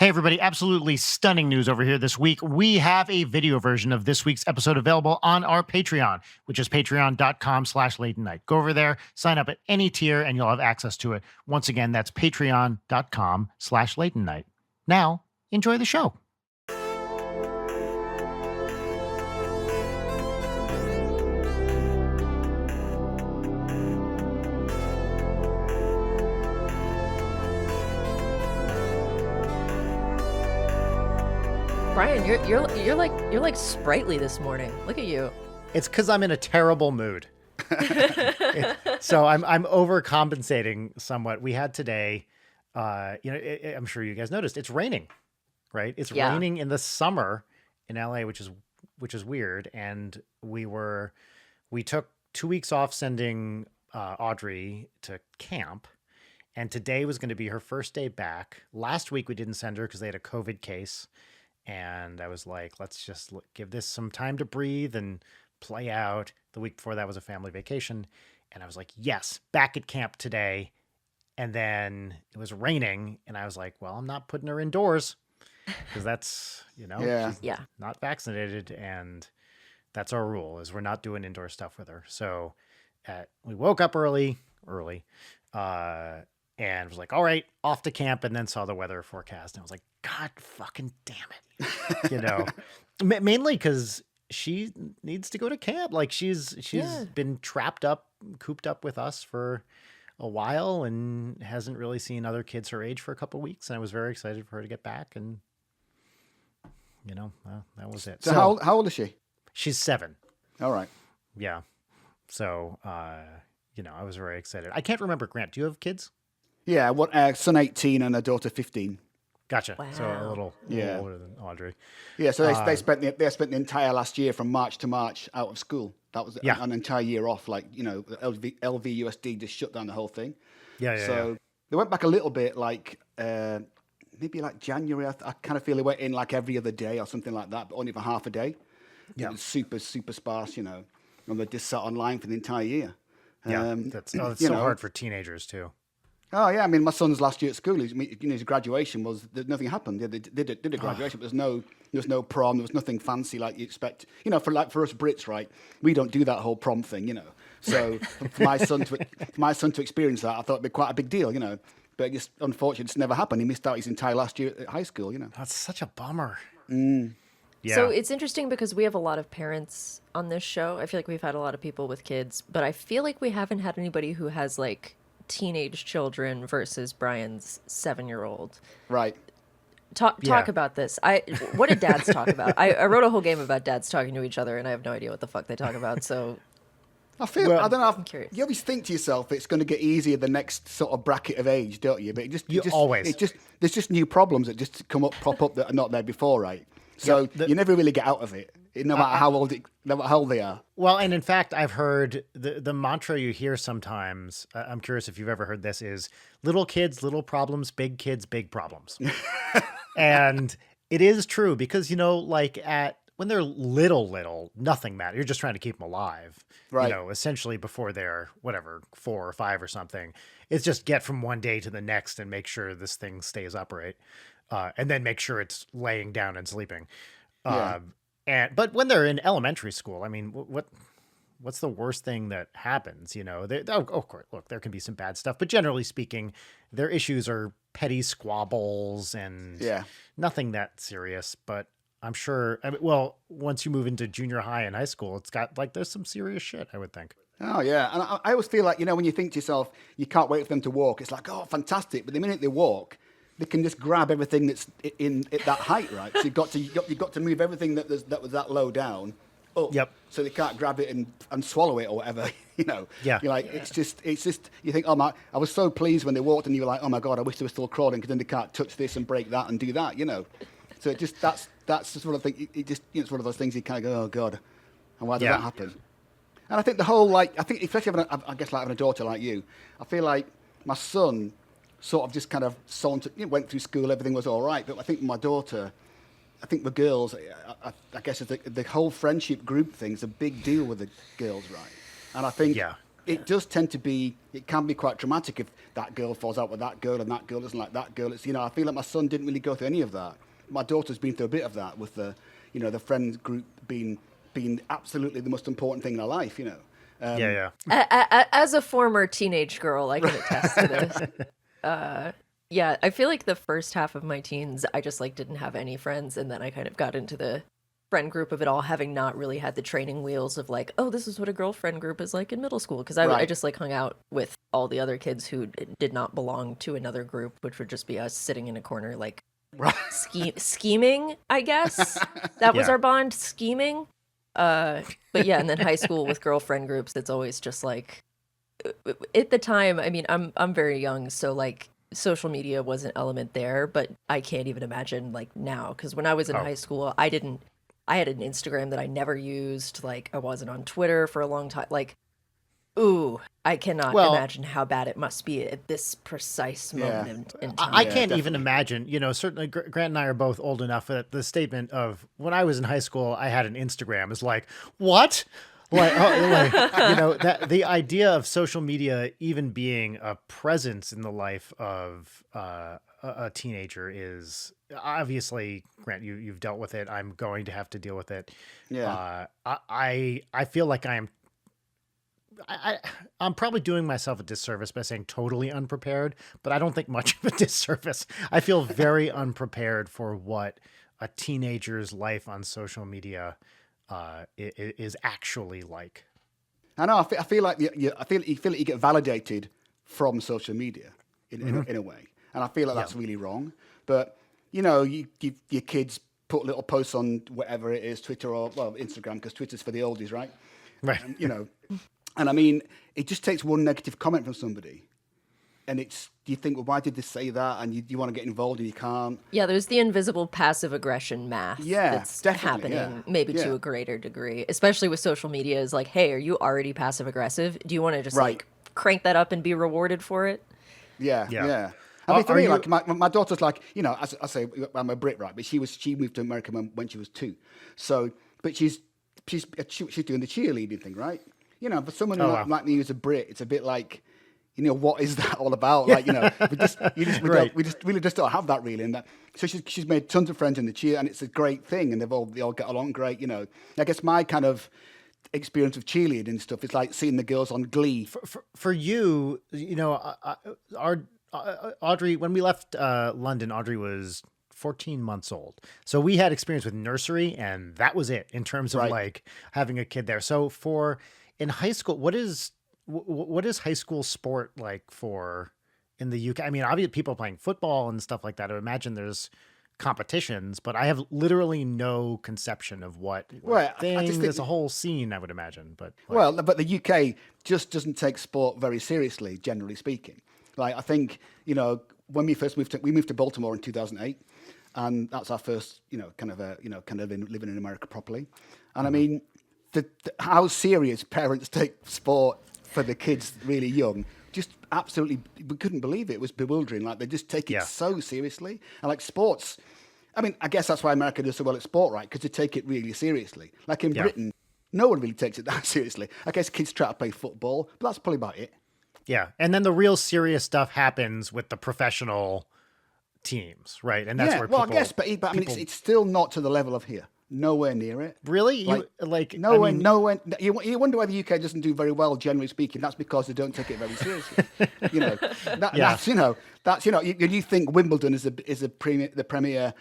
Hey, everybody, absolutely stunning news over here this week. We have a video version of this week's episode available on our Patreon, which is patreon.com/late night. Go over there, sign up at any tier, and you'll have access to it. Once again, that's patreon.com/late night. Now, enjoy the show. Brian, you're like sprightly this morning. Look at you. It's because I'm in a terrible mood. So I'm overcompensating somewhat. We had today, I'm sure you guys noticed, it's raining, right? It's raining in the summer in LA, which is weird. And we took 2 weeks off sending Audrey to camp. And today was going to be her first day back. Last week we didn't send her because they had a COVID case. And I was like, let's just give this some time to breathe and play out. The week before that was a family vacation. And I was like, yes, back at camp today. And then it was raining. And I was like, well, I'm not putting her indoors because that's, she's not vaccinated. And that's our rule is we're not doing indoor stuff with her. So we woke up early, and was like, all right, off to camp, and then saw the weather forecast. And I was like, God fucking damn it. Mainly because she needs to go to camp. Like she's been cooped up with us for a while and hasn't really seen other kids her age for a couple of weeks. And I was very excited for her to get back. And, that was it. So how old is she? She's 7. All right. Yeah. So, I was very excited. I can't remember, Grant, do you have kids? Yeah, son 18 and a daughter 15. Gotcha. Wow. So a little older than Audrey. Yeah, so they spent the entire last year from March to March out of school. That was an entire year off. Like LVUSD just shut down the whole thing. So they went back a little bit, like maybe like January. I kind of feel they went in like every other day or something like that, but only for half a day. Yeah, it was super sparse, and they just sat online for the entire year. Yeah, that's so hard for teenagers too. Oh yeah, I mean, my son's last year at school. His graduation was nothing happened. They did a graduation, but there was no prom. There was nothing fancy like you expect. For us Brits, right? We don't do that whole prom thing, So for my son to experience that, I thought it'd be quite a big deal, But it just unfortunately, it's never happened. He missed out his entire last year at high school, That's such a bummer. Mm. Yeah. So it's interesting because we have a lot of parents on this show. I feel like we've had a lot of people with kids, but I feel like we haven't had anybody who has like teenage children versus Brian's 7-year-old. Right. Talk about this. What did dads talk about? I wrote a whole game about dads talking to each other, and I have no idea what the fuck they talk about. So I don't know. I'm curious. You always think to yourself it's going to get easier the next sort of bracket of age, don't you? But there's just new problems that just pop up that are not there before, right? So you never really get out of it, no matter how old they are. Well, and in fact, I've heard the mantra you hear sometimes, I'm curious if you've ever heard this, is little kids, little problems, big kids, big problems. And it is true because, when they're little, nothing matters. You're just trying to keep them alive. Right. Essentially before they're, 4 or 5 or something. It's just get from one day to the next and make sure this thing stays upright. And then make sure it's laying down and sleeping. But when they're in elementary school, I mean, what's the worst thing that happens? Of course, look, there can be some bad stuff, but generally speaking, their issues are petty squabbles and nothing that serious. But I'm sure, once you move into junior high and high school, it's got there's some serious shit, I would think. Oh, yeah. And I always feel like, when you think to yourself, you can't wait for them to walk, it's like, oh, fantastic. But the minute they walk, they can just grab everything that's at that height, right? So you've got to move everything that was that low down up. Yep. So they can't grab it and swallow it or whatever, Yeah. You're like, it's just, you think, I was so pleased when they walked and you were like, oh my God, I wish they were still crawling because then they can't touch this and break that and do that, So it just, that's the sort of thing, it's one of those things you kind of go, oh God, and why did that happen? And I think the whole, especially having a daughter like you, I feel like my son sort of just kind of went through school, everything was all right. But I think my daughter, the girls, I guess the whole friendship group thing's a big deal with the girls, right? And I think it does tend to be, it can be quite traumatic if that girl falls out with that girl and that girl doesn't like that girl. It's, I feel like my son didn't really go through any of that. My daughter's been through a bit of that with the, the friends group being absolutely the most important thing in her life, As a former teenage girl, I can attest to this. Yeah, I feel like the first half of my teens, I just like didn't have any friends, and then I kind of got into the friend group of it all, having not really had the training wheels of like, oh, this is what a girlfriend group is like in middle school, because I just like hung out with all the other kids who did not belong to another group, which would just be us sitting in a corner like scheming, I guess. That was our bond, scheming. But yeah, and then high school with girlfriend groups, it's always just like, at the time, I mean, I'm very young, so like social media was an element there, but I can't even imagine like now, because when I was in high school, I had an Instagram that I never used. Like, I wasn't on Twitter for a long time. Like, ooh, I cannot imagine how bad it must be at this precise moment in time. I can't even imagine, certainly Grant and I are both old enough that the statement of when I was in high school, I had an Instagram is like, what? That the idea of social media even being a presence in the life of a teenager is obviously, Grant, you've dealt with it. I'm going to have to deal with it. Yeah. I feel like I'm probably doing myself a disservice by saying totally unprepared, but I don't think much of a disservice. I feel very unprepared for what a teenager's life on social media is actually like. I know. I feel like you feel like you get validated from social media in a way, and I feel like that's really wrong. But you give your kids put little posts on whatever it is, Twitter or Instagram, because Twitter's for the oldies, right? Right. And I mean, it just takes one negative comment from somebody, and you think, well, why did they say that? And you want to get involved and you can't. Yeah, there's the invisible passive aggression math that's happening maybe to a greater degree, especially with social media. Is like, hey, are you already passive aggressive? Do you want to just like crank that up and be rewarded for it? Yeah. I mean, for me, like my daughter's like, as I say, I'm a Brit, right? But she moved to America when she was 2. So, but she's doing the cheerleading thing, right? For someone like me who's a Brit, it's a bit like, what is that all about? Like, we really just don't have that really. And that, so she's made tons of friends in the cheer, and it's a great thing, and they all get along great. I guess my kind of experience of cheerleading and stuff is like seeing the girls on Glee. For you, Audrey, when we left London, Audrey was 14 months old. So we had experience with nursery, and that was it in terms of like having a kid there. So in high school, what is high school sport like in the UK? I mean, obviously people playing football and stuff like that. I imagine there's competitions, but I have literally no conception of what thing. There's a whole scene, I would imagine. But but the UK just doesn't take sport very seriously, generally speaking. Like, I think, when we first moved to Baltimore in 2008, and that's our first, living in America properly. And I mean, how serious parents take sport for the kids really young, just absolutely, we couldn't believe it. It was bewildering. Like, they just take it so seriously. And like sports, I mean, I guess that's why America does so well at sport, right? Because they take it really seriously. Like in Britain, no one really takes it that seriously. I guess kids try to play football, but that's probably about it. Yeah. And then the real serious stuff happens with the professional tems, right? And that's where people... Well, I guess, but I mean, it's still not to the level of here. Nowhere near it. Really? Nowhere. You wonder why the UK doesn't do very well, generally speaking. That's because they don't take it very seriously. You think Wimbledon is the premier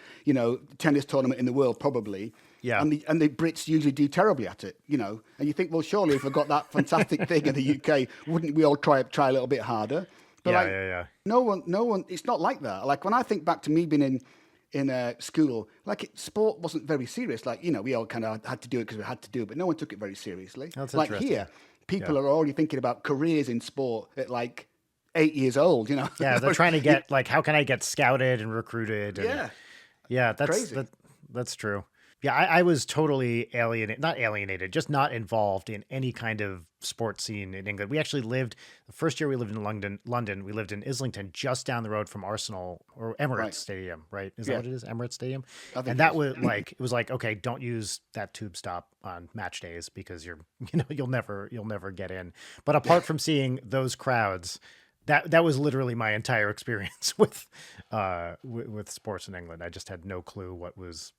tennis tournament in the world, probably. Yeah. And the Brits usually do terribly at it. And you think, well, surely if we got that fantastic thing in the UK, wouldn't we all try a little bit harder? But no one. It's not like that. Like, when I think back to me being in school, like, sport wasn't very serious. Like, we all kind of had to do it because we had to do it, but no one took it very seriously. That's like here, people are already thinking about careers in sport at like 8 years old. Yeah, they're trying to get like, how can I get scouted and recruited? And, that's crazy. That's true. Yeah, I was totally not alienated, just not involved in any kind of sports scene in England. We actually lived, the first year we lived in London, we lived in Islington, just down the road from Arsenal or Emirates Right. Stadium, right? Is that Yeah. what it is? Emirates Stadium? I think And it that is. it was like, okay, don't use that tube stop on match days because you'll never get in. But apart from seeing those crowds, that was literally my entire experience with sports in England. I just had no clue what was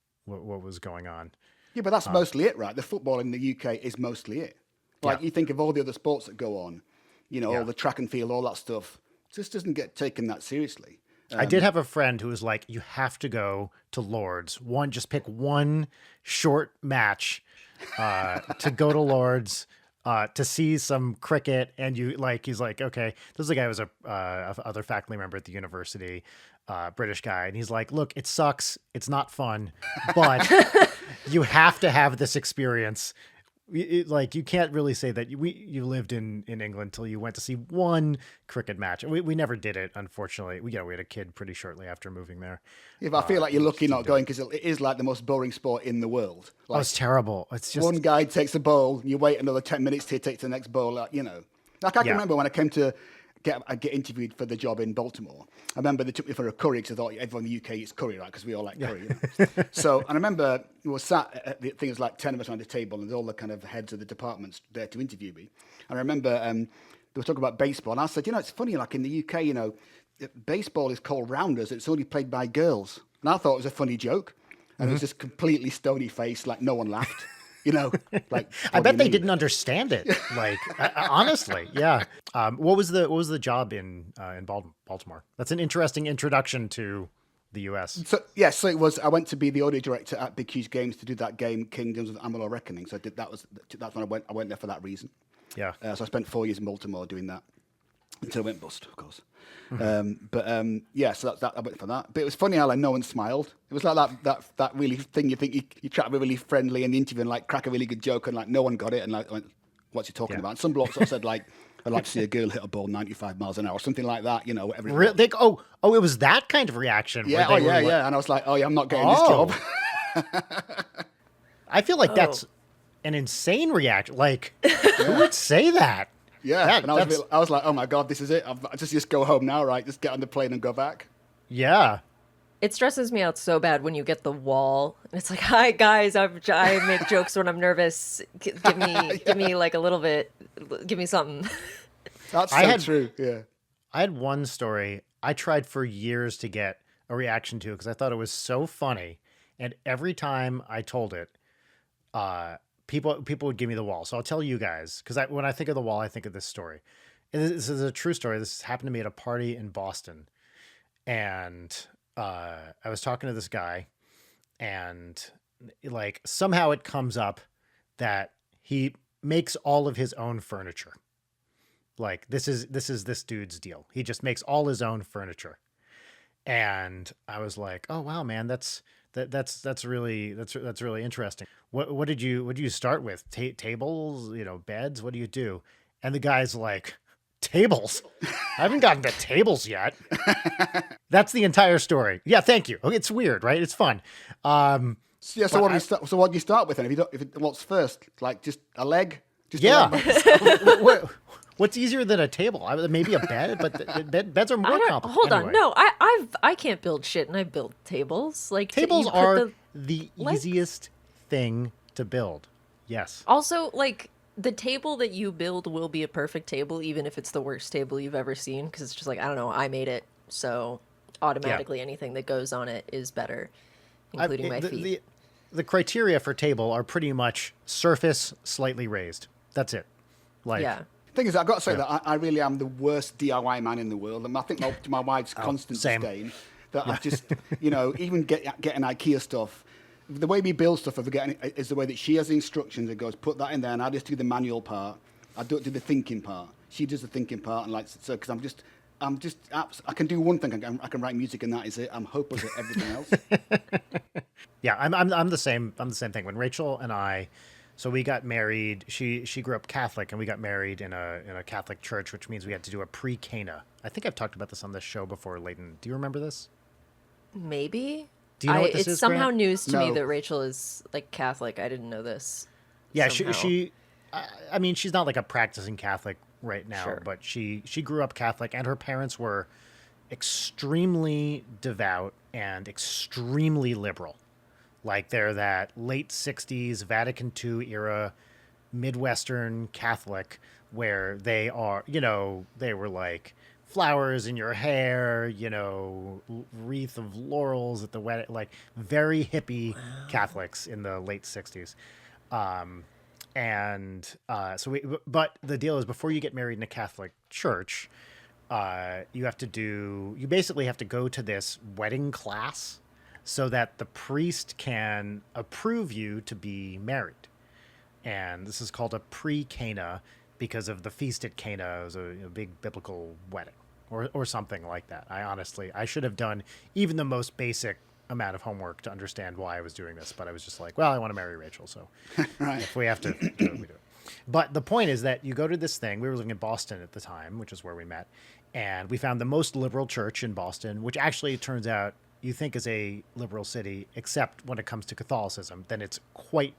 going on. Yeah, but that's mostly it, right? The football in the UK is mostly it. Like Yeah. you think of all the other sports that go on, Yeah. all the track and field, all that stuff, just doesn't get taken that seriously. I did have a friend who was like, you have to go to Lord's. Just pick one short match to go to Lord's to see some cricket. And he's like, okay, this is a guy who was a other faculty member at the university, British guy. And he's like, look, it sucks. It's not fun, but you have to have this experience. You can't really say that you lived in England till you went to see one cricket match. We never did it, unfortunately. We had a kid pretty shortly after moving there. Yeah, but I feel like you're lucky not going because it is like the most boring sport in the world. Oh, it's terrible. It's just one guy takes a bowl, you wait another 10 minutes till he takes the next bowl. Like I can remember when I came to get interviewed for the job in Baltimore. I remember they took me for a curry because I thought everyone in the UK eats curry, right? Because we all like curry. So, and I remember we were sat at the thing, it was like 10 of us around the table and all the kind of heads of the departments there to interview me. And I remember they were talking about baseball. And I said, it's funny, like in the UK, baseball is called rounders. It's only played by girls. And I thought it was a funny joke. And it was just completely stony faced, like no one laughed. Like I bet they didn't understand it. Like honestly, yeah. What was the job in Baltimore? That's an interesting introduction to the U.S. So it was. I went to be the audio director at Big Huge Games to do that game, Kingdoms of Amalur Reckoning. So that's when I went there for that reason. Yeah. So I spent 4 years in Baltimore doing that until I went bust, of course. Mm-hmm. So that I went for that. But it was funny how no one smiled. It was like that really thing you think you try to be really friendly in the interview and like crack a really good joke and like no one got it and like went, what's he talking about? And some bloke sort of said like, I'd like to see a girl hit a ball 95 miles an hour or something like that. Whatever. It was that kind of reaction. Yeah. Yeah. And I was like, I'm not getting this job. I feel like that's an insane reaction. Like, who would say that? Yeah, and I was like, oh my God, this is it. I just go home now, right? Just get on the plane and go back. Yeah. It stresses me out so bad when you get the wall. It's like, hi guys, I make jokes when I'm nervous. Give me like a little bit. Give me something. That's true. Yeah. I had one story I tried for years to get a reaction to because I thought it was so funny, and every time I told it, people would give me the wall. So I'll tell you guys, because when I think of the wall, I think of this story. And this is a true story. This happened to me at a party in Boston. And I was talking to this guy, and like somehow it comes up that he makes all of his own furniture. Like this is this dude's deal. He just makes all his own furniture. And I was like, oh wow, man, that's really interesting. What did you start with? Tables, beds? What do you do? And the guy's like, tables? I haven't gotten to tables yet. That's the entire story. Yeah, thank you. Okay, it's weird, right? It's fun. So what do you start with then? What's first? Like just a leg? Just yeah. What's easier than a table? Maybe a bed, but beds are more complicated. Hold on, no, I can't build shit, and I build tables. Like tables are the easiest thing to build. Yes. Also, like the table that you build will be a perfect table, even if it's the worst table you've ever seen, because it's just like, I don't know, I made it, so automatically anything that goes on it is better, including my feet. The criteria for table are pretty much surface slightly raised. That's it. Like, yeah. Thing is, I've got to say that I really am the worst DIY man in the world. And I think my wife's constant disdain that I just, even getting IKEA stuff. The way we build stuff is the way that she has the instructions. It goes, put that in there, and I just do the manual part. I don't do the thinking part. She does the thinking part, and because I can do one thing. I can write music, and that is it. I'm hopeless at everything else. Yeah, I'm the same. I'm the same thing. When Rachel and I. So we got married. She grew up Catholic, and we got married in a Catholic church, which means we had to do a pre-Cana. I think I've talked about this on this show before, Leighton. Do you remember this? Maybe. Do you know what this it's is, somehow Grant? news to me No. that Rachel is like Catholic. I didn't know this. Yeah, somehow. I mean, she's not like a practicing Catholic right now, Sure. but she grew up Catholic, and her parents were extremely devout and extremely liberal. Like they're that late 60s Vatican II era Midwestern Catholic where they are, they were like flowers in your hair, wreath of laurels at the wedding, like very hippie Catholics in the late 60s. But the deal is before you get married in a Catholic church, you basically have to go to this wedding class so that the priest can approve you to be married. And this is called a pre-Cana because of the feast at Cana. It was a big biblical wedding or something like that. I should have done even the most basic amount of homework to understand why I was doing this, but I was just like, well, I want to marry Rachel, so Right. if we have to do it, we do it. But the point is that you go to this thing. We were living in Boston at the time, which is where we met, and we found the most liberal church in Boston, which actually turns out you think is a liberal city, except when it comes to Catholicism, then it's quite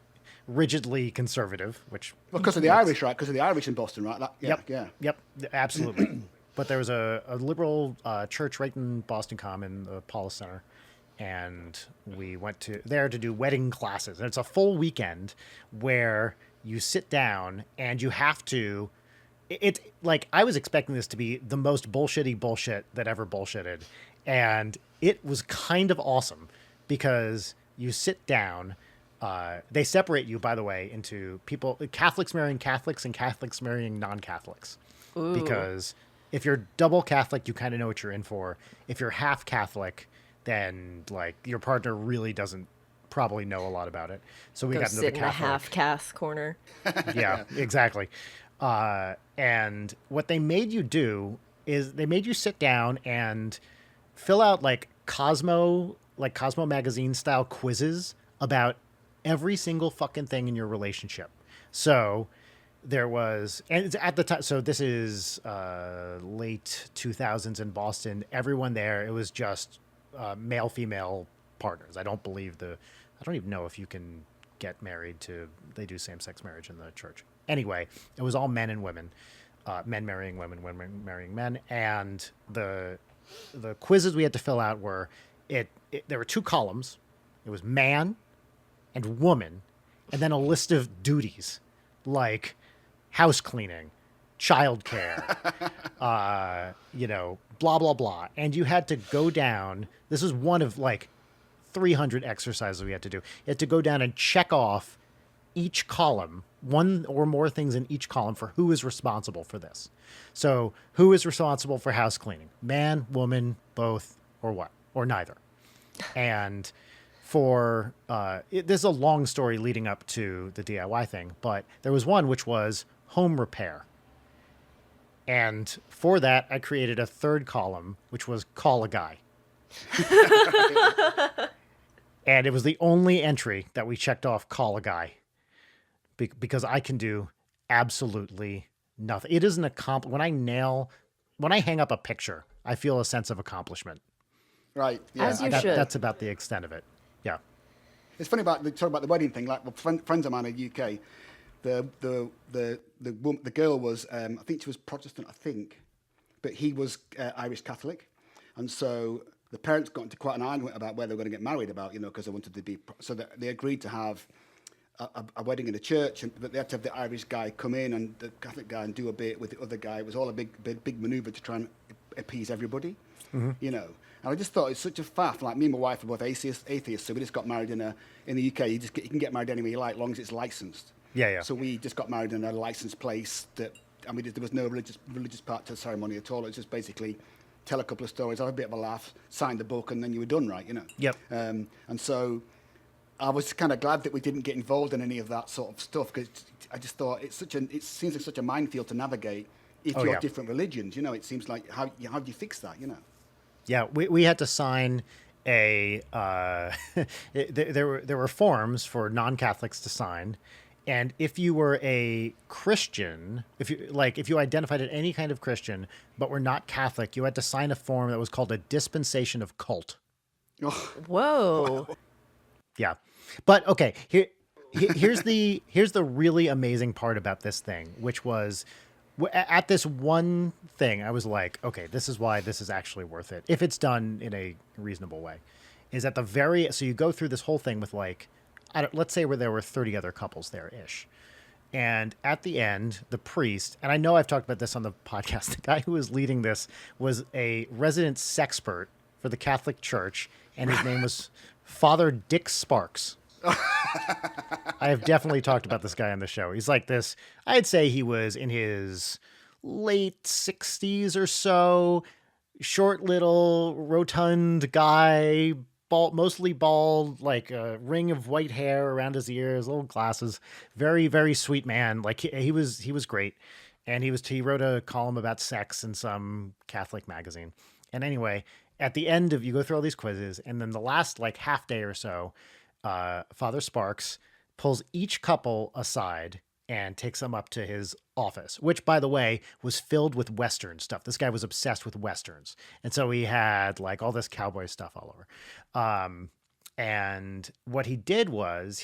rigidly conservative, which Well, because of the Irish, right? Because of the Irish in Boston, right? Yep, absolutely. But there was a liberal church right in Boston Common, the Paulus Center, and we went there to do wedding classes. And it's a full weekend where you sit down and you have to. It's like I was expecting this to be the most bullshitty bullshit that ever bullshitted, and it was kind of awesome because you sit down. They separate you, by the way, into people, Catholics marrying Catholics and Catholics marrying non-Catholics. Ooh. Because if you're double Catholic, you kind of know what you're in for. If you're half Catholic, then like your partner really doesn't probably know a lot about it. So we Go got into sit the in the Catholic. half Cath corner. Yeah, exactly. And what they made you do is they made you sit down and fill out like Cosmo magazine style quizzes about every single fucking thing in your relationship. So there was, and it's at the time, so this is late 2000s in Boston. Everyone there, it was just male female partners. I don't even know if you can get married they do same sex marriage in the church. Anyway, it was all men and women, men marrying women, women marrying men, and the quizzes we had to fill out were there were two columns. It was man and woman, and then a list of duties like house cleaning, childcare, blah, blah, blah. And you had to go down. This is one of like 300 exercises we had to do. You had to go down and check off each column, one or more things in each column for who is responsible for this. So who is responsible for house cleaning? Man, woman, both, or what? Or neither. And there's a long story leading up to the DIY thing, but there was one which was home repair. And for that, I created a third column, which was call a guy. And it was the only entry that we checked off, call a guy, because I can do absolutely nothing. It is an accomplishment. When I hang up a picture, I feel a sense of accomplishment. Right. Yeah. As you should. That's about the extent of it. Yeah. It's funny talk about the wedding thing. Like friends of mine in the UK, the girl was I think she was Protestant, but he was Irish Catholic, and so the parents got into quite an argument about where they were going to get married because they wanted to be. So they agreed to have a wedding in a church, but they had to have the Irish guy come in and the Catholic guy and do a bit with the other guy. It was all a big maneuver to try and appease everybody, And I just thought it's such a faff. Like me and my wife are both atheists, so we just got married in the UK. You can get married anywhere you like, as long as it's licensed. Yeah. So we just got married in a licensed place there was no religious part to the ceremony at all. It was just basically tell a couple of stories, have a bit of a laugh, sign the book, and then you were done, right? Yep. And so I was kind of glad that we didn't get involved in any of that sort of stuff, because I just thought it seems like such a minefield to navigate if you're different religions. It seems like how do you fix that? Yeah, we had to sign there were forms for non-Catholics to sign, and if you were a Christian, if you identified as any kind of Christian but were not Catholic, you had to sign a form that was called a dispensation of cult. Oh, Whoa. wow. Yeah. But okay, here's the really amazing part about this thing, which was at this one thing, I was like, okay, this is why this is actually worth it if it's done in a reasonable way. Is at the so you go through this whole thing with like, let's say where there were 30 other couples there ish. And at the end, the priest, and I know I've talked about this on the podcast, the guy who was leading this was a resident sexpert for the Catholic Church, and his name was Father Dick Sparks. I have definitely talked about this guy on the show. He's like this, I'd say he was in his late 60s or so, short little rotund guy, mostly bald, like a ring of white hair around his ears, little glasses, very, very sweet man. Like he was great. And he wrote a column about sex in some Catholic magazine. And anyway, at the end of, you go through all these quizzes, and then the last like half day or so, Father Sparks pulls each couple aside and takes them up to his office, which, by the way, was filled with Western stuff. This guy was obsessed with Westerns. And so he had like all this cowboy stuff all over. And what he did was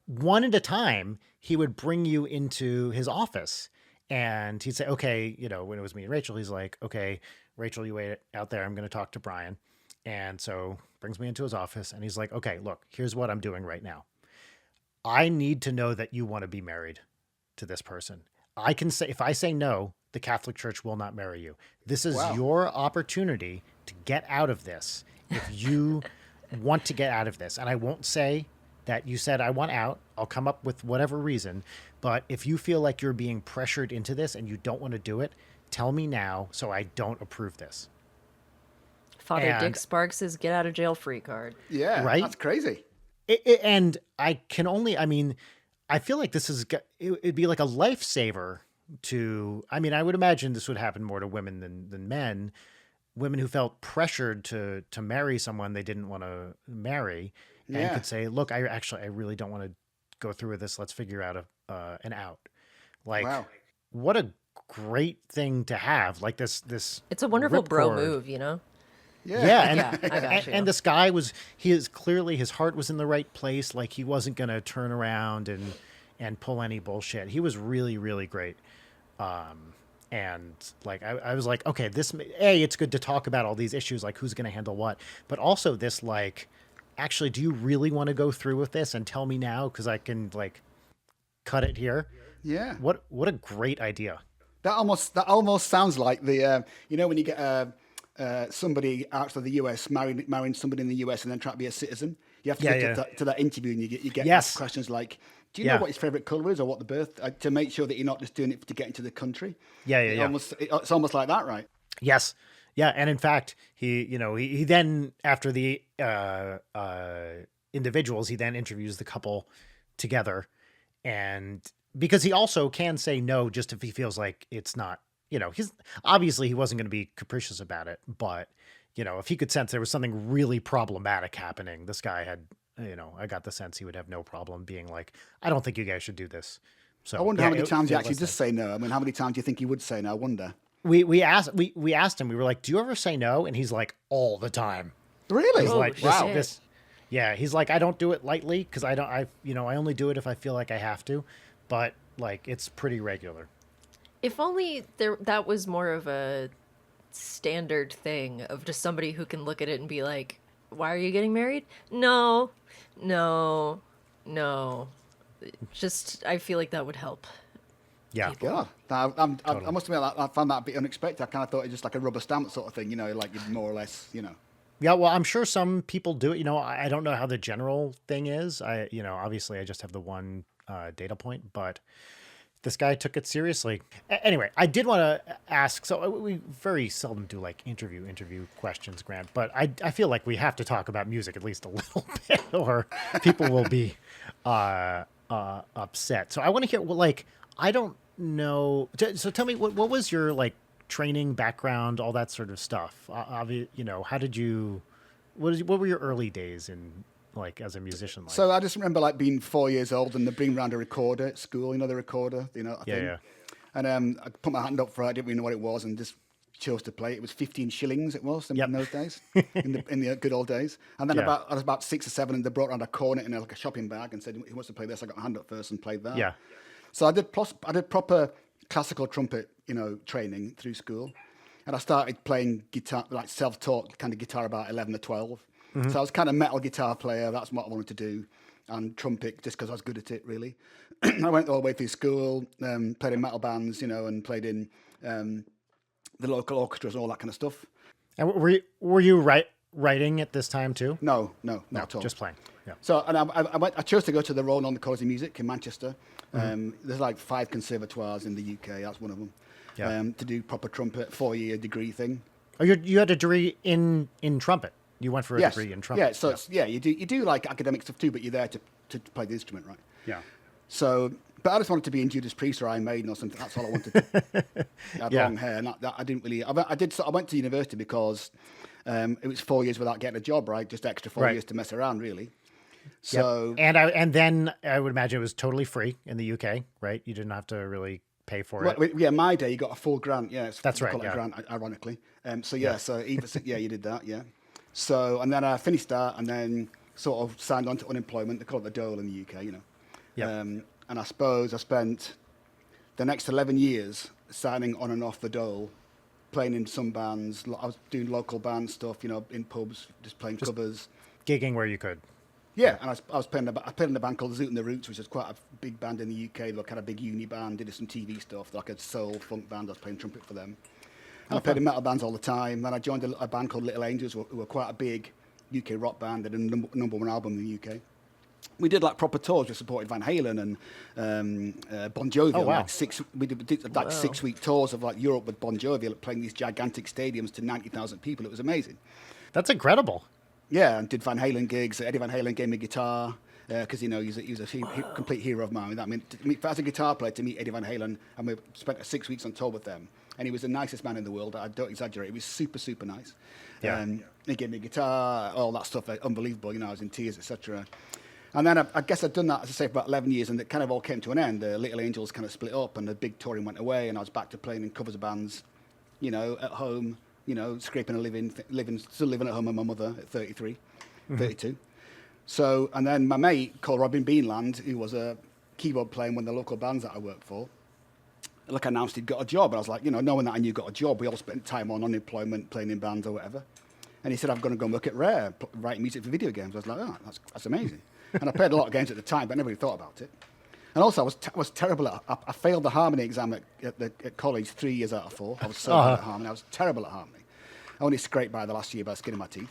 one at a time, he would bring you into his office and he'd say, okay, when it was me and Rachel, he's like, okay, Rachel, you wait out there. I'm going to talk to Brian. And so brings me into his office and he's like, okay, look, here's what I'm doing right now. I need to know that you want to be married to this person. I can say, if I say no, the Catholic Church will not marry you. This is your opportunity to get out of this. If you want to get out of this, and I won't say that you said, I want out, I'll come up with whatever reason. But if you feel like you're being pressured into this and you don't want to do it, tell me now so I don't approve this. Father Dick Sparks' get out of jail free card. Yeah, right? That's crazy. And I feel like it'd be like a lifesaver I would imagine this would happen more to women than men, women who felt pressured to marry someone they didn't want to marry and could say, look, I really don't want to go through with this. Let's figure out an out. Like, what a great thing to have. Like this. It's a wonderful bro move, Yeah, and this guy clearly his heart was in the right place. Like he wasn't going to turn around and pull any bullshit. He was really, really great. And like I was like, okay, it's good to talk about all these issues, like who's going to handle what, but also this like, actually, do you really want to go through with this and tell me now because I can like cut it here? Yeah. What a great idea. That almost sounds like the when you get somebody out of the US marrying somebody in the US and then trying to be a citizen. You have to get to that interview and you get questions like, do you know what his favorite color is or what the birth to make sure that you're not just doing it to get into the country? It's almost like that, right? Yes. Yeah, and in fact, he then, after the individuals, he then interviews the couple together, and because he also can say no just if he feels like it's not, he's obviously he wasn't going to be capricious about it, but if he could sense there was something really problematic happening, this guy had, I got the sense he would have no problem being like, I don't think you guys should do this. So I wonder how many times he actually does say no. I mean, how many times do you think he would say no? I wonder. We asked him, we were like, do you ever say no? And he's like, all the time. Really? He's like, wow. He's like, I don't do it lightly because I only do it if I feel like I have to, but like it's pretty regular. If only that was more of a standard thing of just somebody who can look at it and be like, why are you getting married? No. Just, I feel like that would help. Yeah. Yeah. I must admit, I found that a bit unexpected. I kind of thought it was just like a rubber stamp sort of thing, like you'd more or less, Yeah, well, I'm sure some people do it. I don't know how the general thing is. Obviously I just have the one data point, but this guy took it seriously. Anyway, I did want to ask, so we very seldom do like interview questions, Grant, but I feel like we have to talk about music at least a little bit or people will be upset. So I want to hear, I don't know. So tell me, what was your like training background, all that sort of stuff? How did you, what were your early days in like as a musician? So I just remember like being 4 years old and they bring around a recorder at school, the recorder, I think. Yeah. And I put my hand up for it. I didn't really know what it was and just chose to play. It was 15 shillings. It was in those days, in the good old days. And then I was about 6 or 7, and they brought around a cornet in like a shopping bag and said, "Who wants to play this?" I got my hand up first and played that. Yeah. So I did proper classical trumpet, training through school, and I started playing guitar, like self-taught kind of guitar, about 11 or 12. Mm-hmm. So I was kind of metal guitar player. That's what I wanted to do, and trumpet just because I was good at it, really. I went all the way through school, played in metal bands, and played in the local orchestras and all that kind of stuff. And were you writing at this time too? No, not at all. Just playing. Yeah. So, and I chose to go to the Royal Northern College of Music in Manchester. There's like 5 conservatoires in the UK. That's one of them. Yeah. To do proper trumpet, 4-year degree thing. Oh, you had a degree in trumpet. You went for a degree in trumpet. Yeah. So you do like academic stuff too, but you're there to play the instrument, right? Yeah. So, but I just wanted to be in Judas Priest or Iron Maiden or something. That's all I wanted. I had long hair, and I didn't really. I went to university because it was 4 years without getting a job, right? Just extra 4 years to mess around, really. So, and then I would imagine it was totally free in the UK, right? You didn't have to really pay for it. Yeah, my day you got a full grant. Yeah, that's right. A grant, ironically. So you did that. Yeah. So and then I finished that, and then sort of signed on to unemployment. They call it the dole in the UK, Yeah. And I suppose I spent the next 11 years signing on and off the dole, playing in some bands. I was doing local band stuff, in pubs, just playing covers. Gigging where you could. Yeah, and I played in a band called Zoot and the Roots, which is quite a big band in the UK. They were kind of big uni band, did some TV stuff, like a soul funk band. I was playing trumpet for them. And I played in metal bands all the time. Then I joined a band called Little Angels, who were quite a big UK rock band, did a number 1 album in the UK. We did like proper tours. We supported Van Halen and Bon Jovi. Oh, wow. We did like 6-week tours of like Europe with Bon Jovi, like playing these gigantic stadiums to 90,000 people. It was amazing. That's incredible. Yeah, and did Van Halen gigs. Eddie Van Halen gave me a guitar because he was a complete hero of mine. I mean, as a guitar player, to meet Eddie Van Halen, and we spent 6 weeks on tour with them. And he was the nicest man in the world. I don't exaggerate. He was super, super nice. Yeah. He gave me a guitar, all that stuff, unbelievable. I was in tears, etc. And then I guess I'd done that, as I say, for about 11 years, and it kind of all came to an end. The Little Angels kind of split up, and the big touring went away, and I was back to playing in covers of bands, at home, scraping a living, still living at home with my mother at 33, 32. So, and then my mate called Robin Beanland, who was a keyboard player in one of the local bands that I worked for, announced he'd got a job. And I was like, knowing that I knew got a job, we all spent time on unemployment, playing in bands or whatever. And he said, I'm going to go and work at Rare, writing music for video games. I was like, oh, that's amazing. And I played a lot of games at the time, but I never really thought about it. And also, I was terrible at. I failed the harmony exam at college 3 years out of 4. I was so bad at harmony. I was terrible at harmony. I only scraped by the last year by the skin of my teeth.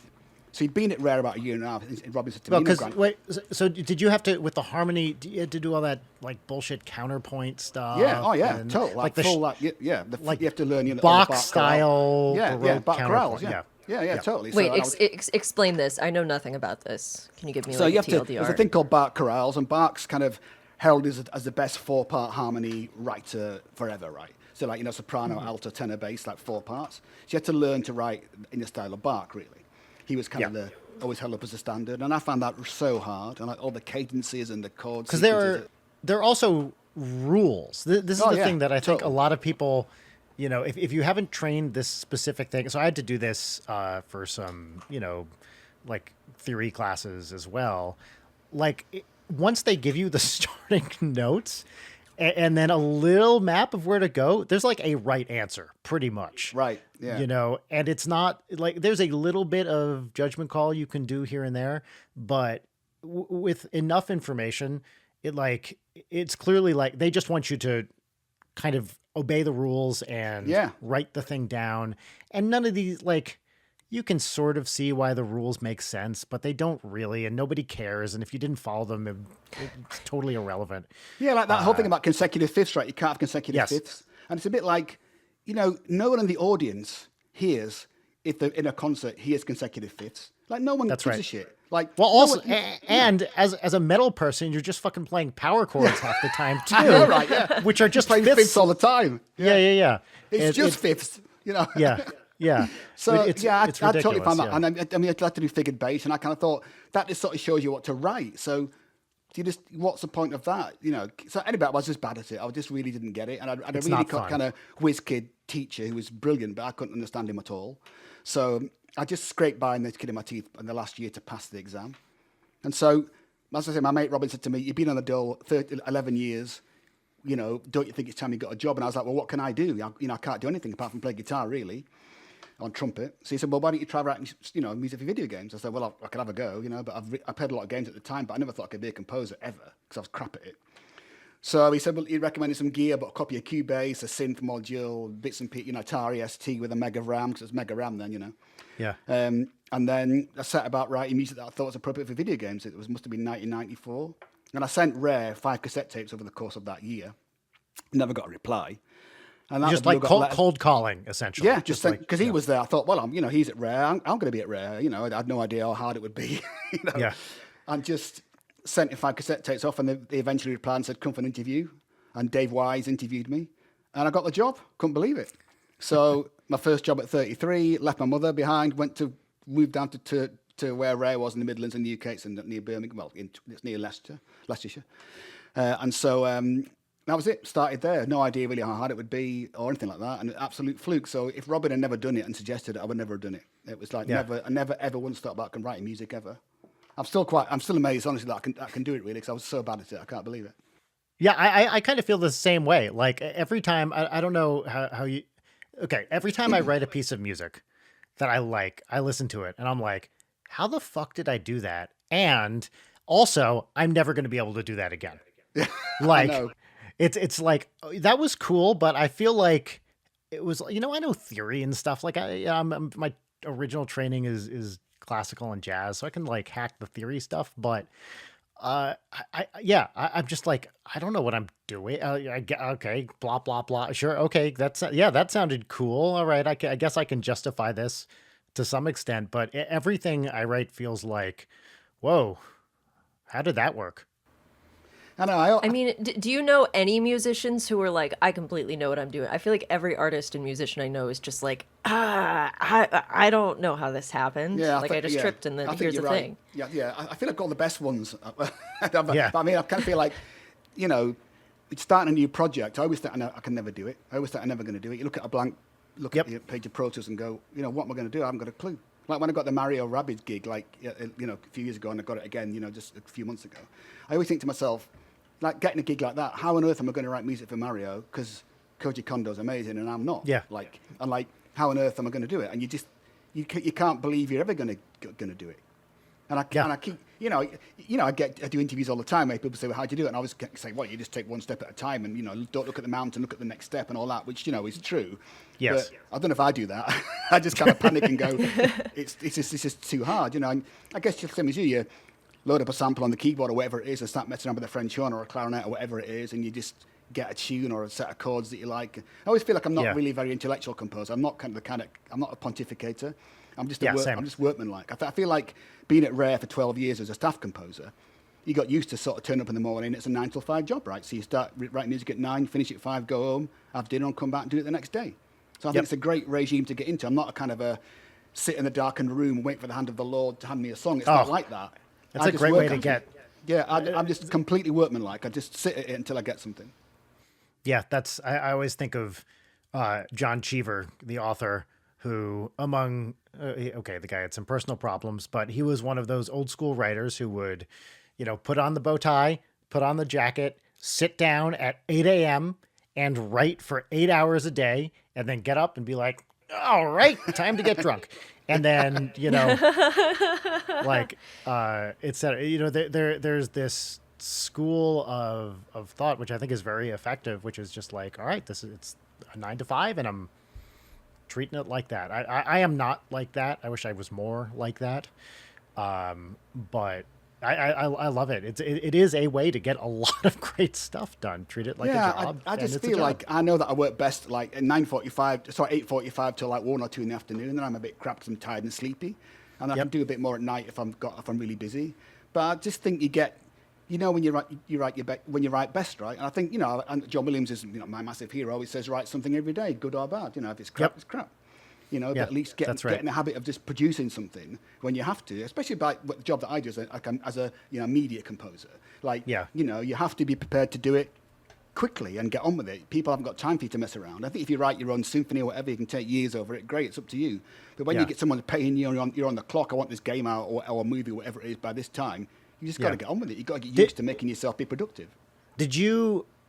So he'd been at Rare about a year and a half. And Robin said to me, so did you have to, with the harmony, you had to do all that like bullshit counterpoint stuff? Yeah, totally. Like you have to learn Bach style, Bach chorales, yeah, totally. Wait, explain this. I know nothing about this. Can you give me you have TLDR? There's a thing called Bach chorales, and Bach's kind of heralded as the best 4-part harmony writer forever, right? So soprano, alto, tenor, bass, like 4 parts. So you had to learn to write in the style of Bach, really. He was kind of always held up as a standard, and I found that so hard, and all the cadences and the chords. Because there are also rules. This is the thing that I think a lot of people, if you haven't trained this specific thing. So I had to do this for some, like theory classes as well. Once they give you the starting notes and then a little map of where to go, there's like a right answer, pretty much. Right. Yeah. And it's not like there's a little bit of judgment call you can do here and there, but with enough information, it's clearly like they just want you to kind of obey the rules and write the thing down. And none of these, you can sort of see why the rules make sense, but they don't really, and nobody cares. And if you didn't follow them, it's totally irrelevant. Yeah, like that whole thing about consecutive fifths, right? You can't have consecutive fifths. And it's a bit like, no one in the audience hears, if they're in a concert, hears consecutive fifths. Like, no one gives a shit. And as a metal person, you're just fucking playing power chords half the time, too. I know, right, yeah. Which are just playing fifths all the time. Yeah. It's just fifths, Yeah. So it's I ridiculous, totally found that, and I mean, I'd like to do figured bass, and I kind of thought that just sort of shows you what to write. So what's the point of that? So anyway, I was just bad at it. I just really didn't get it. And I had a It's really not fun. kind of whiz kid teacher who was brilliant, but I couldn't understand him at all. So I just scraped by and the kid in my teeth in the last year to pass the exam. And so, as I say, my mate Robin said to me, "You've been on the dole 11 years. Don't you think it's time you got a job?" And I was like, "Well, what can I do? I can't do anything apart from play guitar, really, on trumpet." So he said, "Well, why don't you try writing, music for video games?" I said, "Well, I could have a go, but I played a lot of games at the time, but I never thought I could be a composer ever because I was crap at it." So he said, well, he recommended some gear, but a copy of Cubase, a synth module, bits and pieces, Atari ST with a Mega RAM, because it was Mega RAM then, Yeah. And then I set about writing music that I thought was appropriate for video games. Must have been 1994. And I sent Rare 5 cassette tapes over the course of that year. Never got a reply. And that Just like cold calling, essentially. Yeah, just because he was there. I thought, well, he's at Rare. I'm going to be at Rare. I had no idea how hard it would be. Yeah. And just sent him 5 cassette tapes off, and they eventually replied and said, "Come for an interview." And Dave Wise interviewed me, and I got the job. Couldn't believe it. So my first job at 33, left my mother behind, moved down to where Rare was in the Midlands in the UK. It's near Birmingham. Well, it's near Leicestershire. And so that was it. Started there. No idea really how hard it would be or anything like that. And an absolute fluke. So if Robin had never done it and suggested it, I would never have done it. It was like I never ever once thought about writing music ever. I'm still amazed, honestly, that I can do it really, because I was so bad at it. I can't believe it. Yeah, I kind of feel the same way. Like every time, I don't know how you. Okay, every time I write a piece of music that I like, I listen to it and I'm like, how the fuck did I do that? And also, I'm never going to be able to do that again. Like, it's like, that was cool, but I feel like it was, I know theory and stuff. Like my original training is classical and jazz, so I can like hack the theory stuff, but I'm just like, I don't know what I'm doing. Okay, blah blah blah. Sure, okay, that sounded cool. All right, I guess I can justify this to some extent, but everything I write feels like, whoa, how did that work? I know. I mean, do you know any musicians who are like, I completely know what I'm doing? I feel like every artist and musician I know is just like, I don't know how this happened. Yeah, I just tripped and then here's the thing. Yeah. I feel like all the best ones. Yeah. But I mean, I kind of feel like, starting a new project, I always think, I can never do it. I always think I'm never going to do it. You look at at the page of Pro Tools and go, what am I going to do? I haven't got a clue. Like when I got the Mario Rabbids gig, a few years ago, and I got it again, just a few months ago. I always think to myself, like getting a gig like that, how on earth am I going to write music for Mario? Because Koji Kondo's amazing and I'm not. Yeah. How on earth am I going to do it? And you can't believe you're ever going to do it. And I keep, I do interviews all the time where people say, well, how do you do it? And I always say, well, you just take one step at a time and, don't look at the mountain, look at the next step and all that, which, is true. Yes. But I don't know if I do that. I just kind of panic and go, it's just too hard. I guess just the same as you load up a sample on the keyboard or whatever it is and start messing around with a French horn or a clarinet or whatever it is, and you just get a tune or a set of chords that you like. I always feel like I'm not really a very intellectual composer. I'm not I'm not a pontificator. I'm just I'm just workmanlike. I feel like being at Rare for 12 years as a staff composer, you got used to sort of turn up in the morning. It's a 9 till 5 job, right? So you start writing music at 9, finish at 5, go home, have dinner, and come back and do it the next day. So I think it's a great regime to get into. I'm not a kind of a sit in the darkened room and wait for the hand of the Lord to hand me a song. It's not like that. That's a great way to get. Yeah, I'm just completely workmanlike. I just sit at it until I get something. Yeah, I always think of John Cheever, the author, who the guy had some personal problems, but he was one of those old school writers who would, put on the bow tie, put on the jacket, sit down at 8 a.m. and write for 8 hours a day, and then get up and be like, all right, time to get drunk. And then, there's this school of thought, which I think is very effective, which is just like, all right, it's a 9 to 5 and I'm treating it like that. I am not like that. I wish I was more like that. But I love it. It is a way to get a lot of great stuff done. Treat it like a job. I just feel like I know that I work best like at 8:45 till like 1 or 2 in the afternoon, and then I'm a bit cramped and tired and sleepy, and I can do a bit more at night if I'm really busy. But I just think you get, when you write best, right? And I think and John Williams is my massive hero. Always says write something every day, good or bad. If it's crap, it's crap. but at least get in the habit of just producing something when you have to, especially by the job that I do as a media composer. You have to be prepared to do it quickly and get on with it. People haven't got time for you to mess around. I think if you write your own symphony or whatever, you can take years over it. Great, it's up to you. But when you get someone paying you, you're on the clock, I want this game out or a movie, whatever it is, by this time, you just got to get on with it. You've got to get used to making yourself be productive.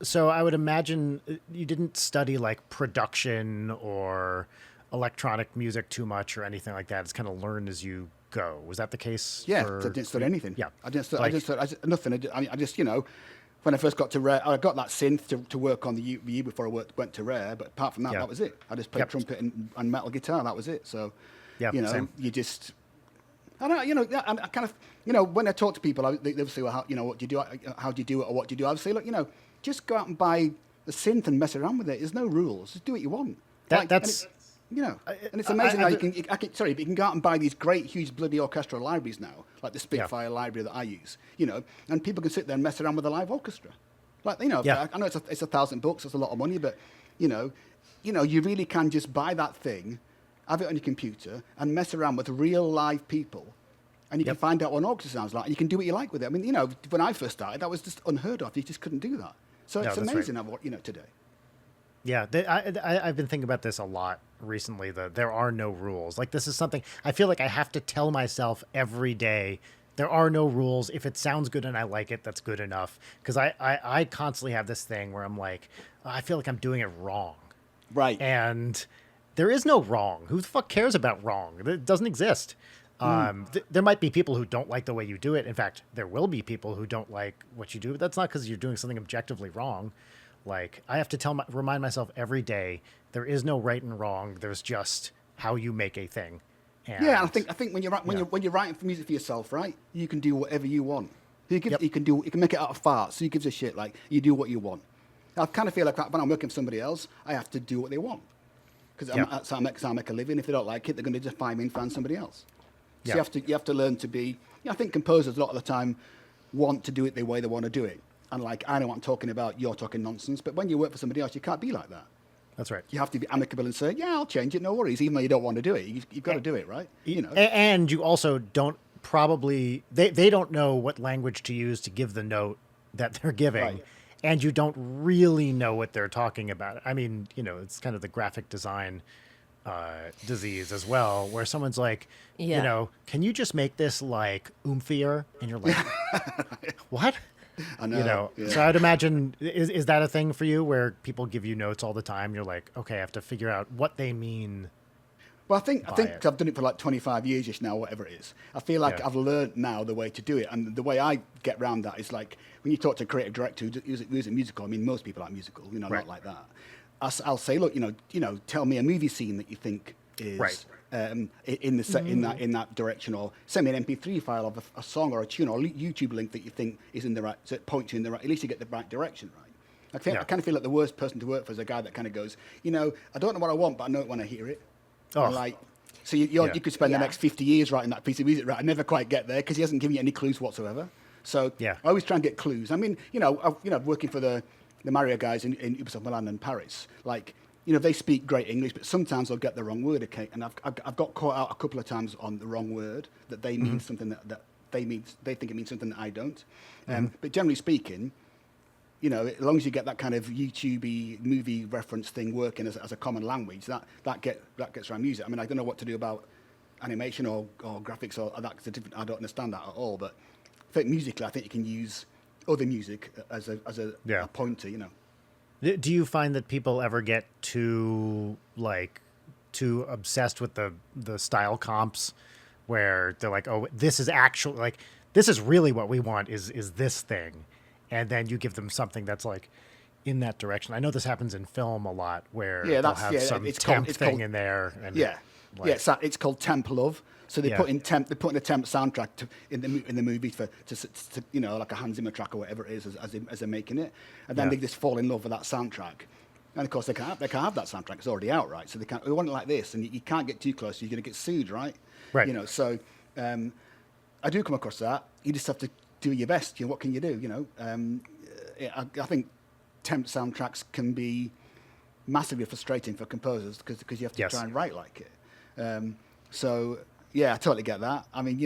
So I would imagine you didn't study like production or electronic music too much or anything like that. It's kind of learn as you go. Was that the case? Yeah, I didn't study anything. Yeah. I just nothing. I just, when I first got to Rare, I got that synth to work on the year before I went to Rare. But apart from that, that was it. I just played trumpet and metal guitar. That was it. So, same. you just, I kind of, when I talk to people, they'll say, well, what do you do? How do you do it, or what do you do? I'll say, look, just go out and buy the synth and mess around with it. There's no rules. Just do what you want. And it's amazing how you can go out and buy these great, huge, bloody orchestral libraries now, like the Spitfire library that I use, and people can sit there and mess around with a live orchestra. I know it's $1,000, it's a lot of money, but, you really can just buy that thing, have it on your computer, and mess around with real live people, and you can find out what an orchestra sounds like, and you can do what you like with it. I mean, when I first started, that was just unheard of. You just couldn't do that. So it's amazing how, today. Yeah, I've been thinking about this a lot recently. There are no rules. Like, this is something I feel like I have to tell myself every day. There are no rules. If it sounds good and I like it, that's good enough. Because I constantly have this thing where I'm like, I feel like I'm doing it wrong. Right. And there is no wrong. Who the fuck cares about wrong? It doesn't exist. There might be people who don't like the way you do it. In fact, there will be people who don't like what you do. But that's not because you're doing something objectively wrong. Like, I have to remind myself every day, there is no right and wrong. There's just how you make a thing. And I think when you're writing for music for yourself, right, you can do whatever you want. You can make it out of farts. Who gives a shit? Like, you do what you want. I kind of feel like when I'm working for somebody else, I have to do what they want, because I make a living. If they don't like it, they're going to just fire me and find somebody else. So you have to learn to be. I think composers a lot of the time want to do it the way they want to do it. And like, I know what I'm talking about, you're talking nonsense. But when you work for somebody else, you can't be like that. That's right. You have to be amicable and say, yeah, I'll change it, no worries, even though you don't want to do it. You've got to do it, right? And you also don't they don't know what language to use to give the note that they're giving. Right. And you don't really know what they're talking about. I mean, it's kind of the graphic design disease as well, where someone's like, can you just make this like oomfier? And you're like, what? I know. So I'd imagine, is that a thing for you where people give you notes all the time? You're like, okay, I have to figure out what they mean. Well, I think I've done it for like 25 years just now, whatever it is. I feel like I've learned now the way to do it. And the way I get around that is like, when you talk to a creative director who's a musical, I mean, most people like musical, not like that. I'll say, look, tell me a movie scene that you think is in that direction, or send me an MP3 file of a song or a tune or a YouTube link that you think is in the right, so it points you in the right. At least you get the right direction, right? I kind of feel like the worst person to work for is a guy that kind of goes, I don't know what I want, but I know it when I hear it. So you could spend the next 50 years writing that piece of music, right? I never quite get there because he hasn't given you any clues whatsoever. So I always try and get clues. I mean, working for the Mario guys in Ubisoft Milan and Paris, like, they speak great English, but sometimes they'll get the wrong word. Okay, and I've got caught out a couple of times on the wrong word that they mean something that they think it means something that I don't. But generally speaking, as long as you get that kind of YouTube-y movie reference thing working as a common language, that gets around music. I mean, I don't know what to do about animation or graphics or that's a different. I don't understand that at all. But I think musically, I think you can use other music as a pointer. Do you find that people ever get too obsessed with the style comps, where they're like, oh, this is really what we want is this thing, and then you give them something that's like in that direction? I know this happens in film a lot, where they'll have some temp thing in there. And it's called temp love. So they put in a temp soundtrack in the movie to like a Hans Zimmer track or whatever it is as they're making it, and then they just fall in love with that soundtrack. And of course they can't have that soundtrack; it's already out, right? So we want it like this, and you can't get too close; you're going to get sued, right? Right. So I do come across that. You just have to do your best. What can you do? I think temp soundtracks can be massively frustrating for composers because you have to try and write like it. So yeah, I totally get that. I mean,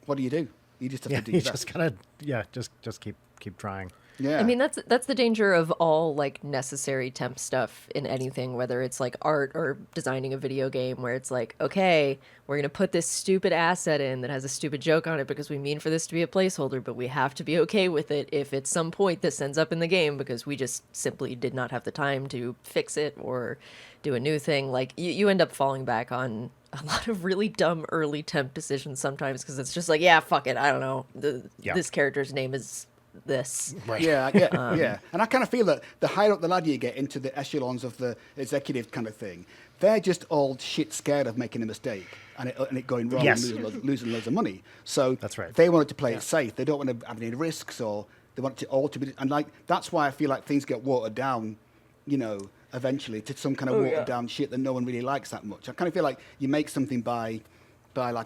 what do? You just have to do you your best. just gotta just keep trying. Yeah. I mean, that's the danger of all like necessary temp stuff in anything, whether it's like art or designing a video game, where it's like, okay, we're gonna put this stupid asset in that has a stupid joke on it because we mean for this to be a placeholder, but we have to be okay with it if at some point this ends up in the game because we just simply did not have the time to fix it or do a new thing. Like you end up falling back on a lot of really dumb early temp decisions sometimes because it's just like, yeah, fuck it, I don't know, this character's name is this. Right. Yeah, yeah. And I kind of feel that the higher up the ladder you get into the echelons of the executive kind of thing, they're just all shit scared of making a mistake and it going wrong Yes. and losing loads of money. So That's right. they want it to play it safe. They don't want to have any risks, or they want it all to be. And like that's why I feel like things get watered down, eventually to some kind of watered down shit that no one really likes that much. I kind of feel like you make something by a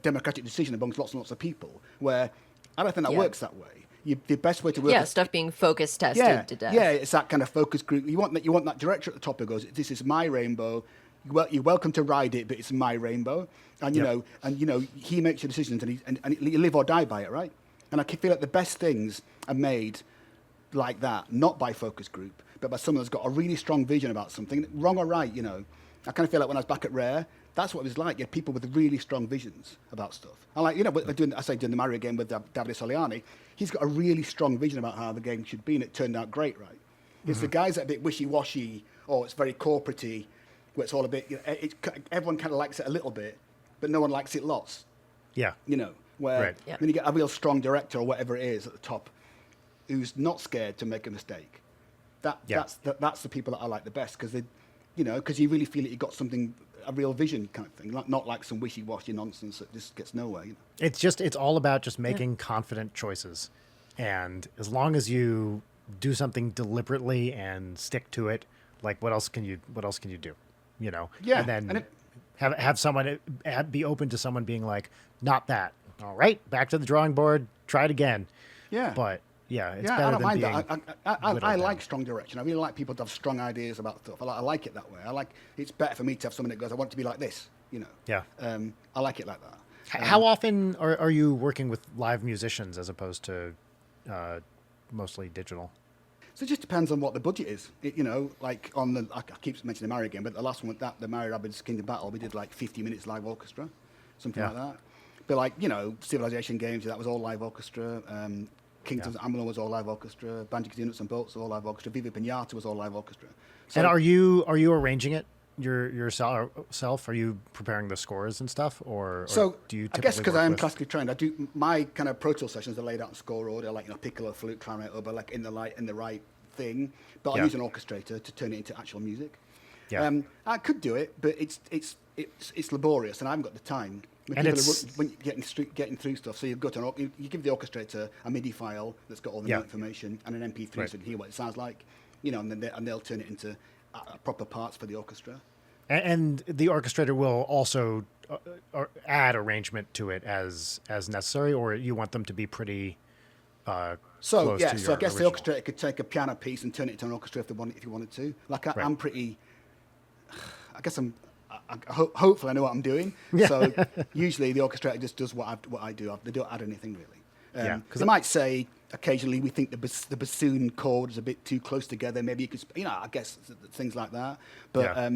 democratic decision amongst lots and lots of people, where I don't think that works that way. The best way to work. Yeah, stuff being focus tested to death. Yeah, it's that kind of focus group. You want that director at the top who goes, "This is my rainbow. You're welcome to ride it, but it's my rainbow." And he makes your decisions, and you live or die by it, right? And I feel like the best things are made like that, not by focus group, but by someone that's got a really strong vision about something, wrong or right. I kind of feel like when I was back at Rare, that's what it was like. You had people with really strong visions about stuff. And like, doing the Mario game with Davide Soliani, he's got a really strong vision about how the game should be, and it turned out great, right? It's the guys that are a bit wishy-washy, or it's very corporate-y, where it's all a bit, everyone kind of likes it a little bit, but no one likes it lots. Yeah. Where then you get a real strong director or whatever it is at the top who's not scared to make a mistake. That's the people that I like the best, because because you really feel that you got something, a real vision kind of thing, not like some wishy-washy nonsense that just gets nowhere. It's all about just making confident choices, and as long as you do something deliberately and stick to it, like what else can you do? Yeah, and then have someone be open to someone being like, not that. All right, back to the drawing board. Try it again. Yeah, but it's better I don't than mind being. that. I like strong direction. I really like people to have strong ideas about stuff. I like it that way. It's better for me to have someone that goes, I want it to be like this. Yeah. I like it like that. How often are you working with live musicians as opposed to mostly digital? So it just depends on what the budget is. Like I keep mentioning the Mario game, but the last one with the Mario Rabbids Kingdom Battle, we did like 50 minutes live orchestra, something like that. But like, Civilization games, that was all live orchestra. Kingdoms Amalur was all live orchestra. Banjo-Kazooie Nuts and Bolts was all live orchestra. Viva Pinata was all live orchestra. So, and are you arranging it yourself? Are you preparing the scores and stuff, or do you? I guess because I am classically trained, I do my kind of Pro Tool sessions are laid out in score order, like piccolo, flute, clarinet, oboe, like in the right thing. But I use an orchestrator to turn it into actual music. Yeah. I could do it, but it's laborious, and I haven't got the time. When you're getting through stuff, so you go to you give the orchestrator a MIDI file that's got all the information and an MP3 so you can hear what it sounds like, and they'll turn it into proper parts for the orchestra. And the orchestrator will also add arrangement to it as necessary, or you want them to be pretty. Close to your I guess original. the orchestrator could take a piano piece and turn it into an orchestra if you wanted to. Like I'm pretty. I guess hopefully I know what I'm doing. So usually the orchestrator just does what I do. They don't add anything really. Because they might say occasionally we think the bassoon chord is a bit too close together. Maybe you could, I guess things like that. But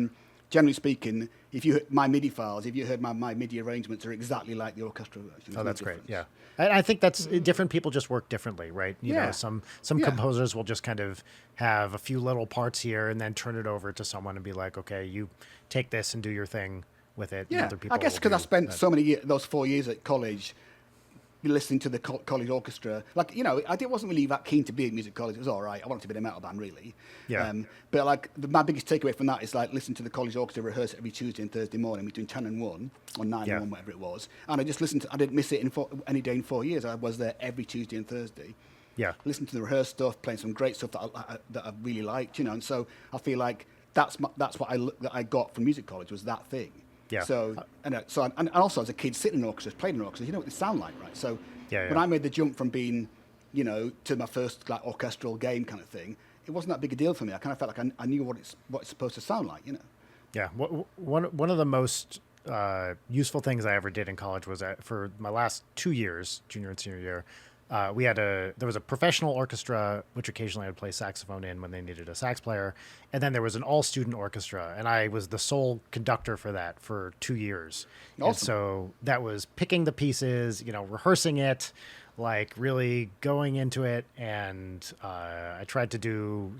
generally speaking, if you heard my MIDI files, if you heard my MIDI arrangements are exactly like the orchestral version. Oh, that's great. Yeah. And I think that's different people just work differently, right? You know, some composers will just kind of have a few little parts here and then turn it over to someone and be like, okay, you take this and do your thing with it. Yeah, and other people I guess because I spent so many years, those 4 years at college, listening to the college orchestra. Like, I wasn't really that keen to be at music college. It was all right. I wanted to be in a metal band, really. Yeah. But like, my biggest takeaway from that is like listening to the college orchestra rehearse every Tuesday and Thursday morning between 10 and 1 or 9 and 1, whatever it was. And I just listened to. I didn't miss it any day in 4 years. I was there every Tuesday and Thursday. Yeah. Listening to the rehearsed stuff, playing some great stuff that I really liked. And so I feel like that's what I got from music college was that thing. Yeah. So and also as a kid sitting in orchestras, playing in orchestras, you know what they sound like, right? So when I made the jump from being, to my first like orchestral game kind of thing, it wasn't that big a deal for me. I kind of felt like I knew what it's supposed to sound like, Yeah. One of the most useful things I ever did in college was for my last 2 years, junior and senior year, there was a professional orchestra, which occasionally I would play saxophone in when they needed a sax player. And then there was an all student orchestra, and I was the sole conductor for that for 2 years. Awesome. And so that was picking the pieces, rehearsing it, like really going into it. And I tried to do,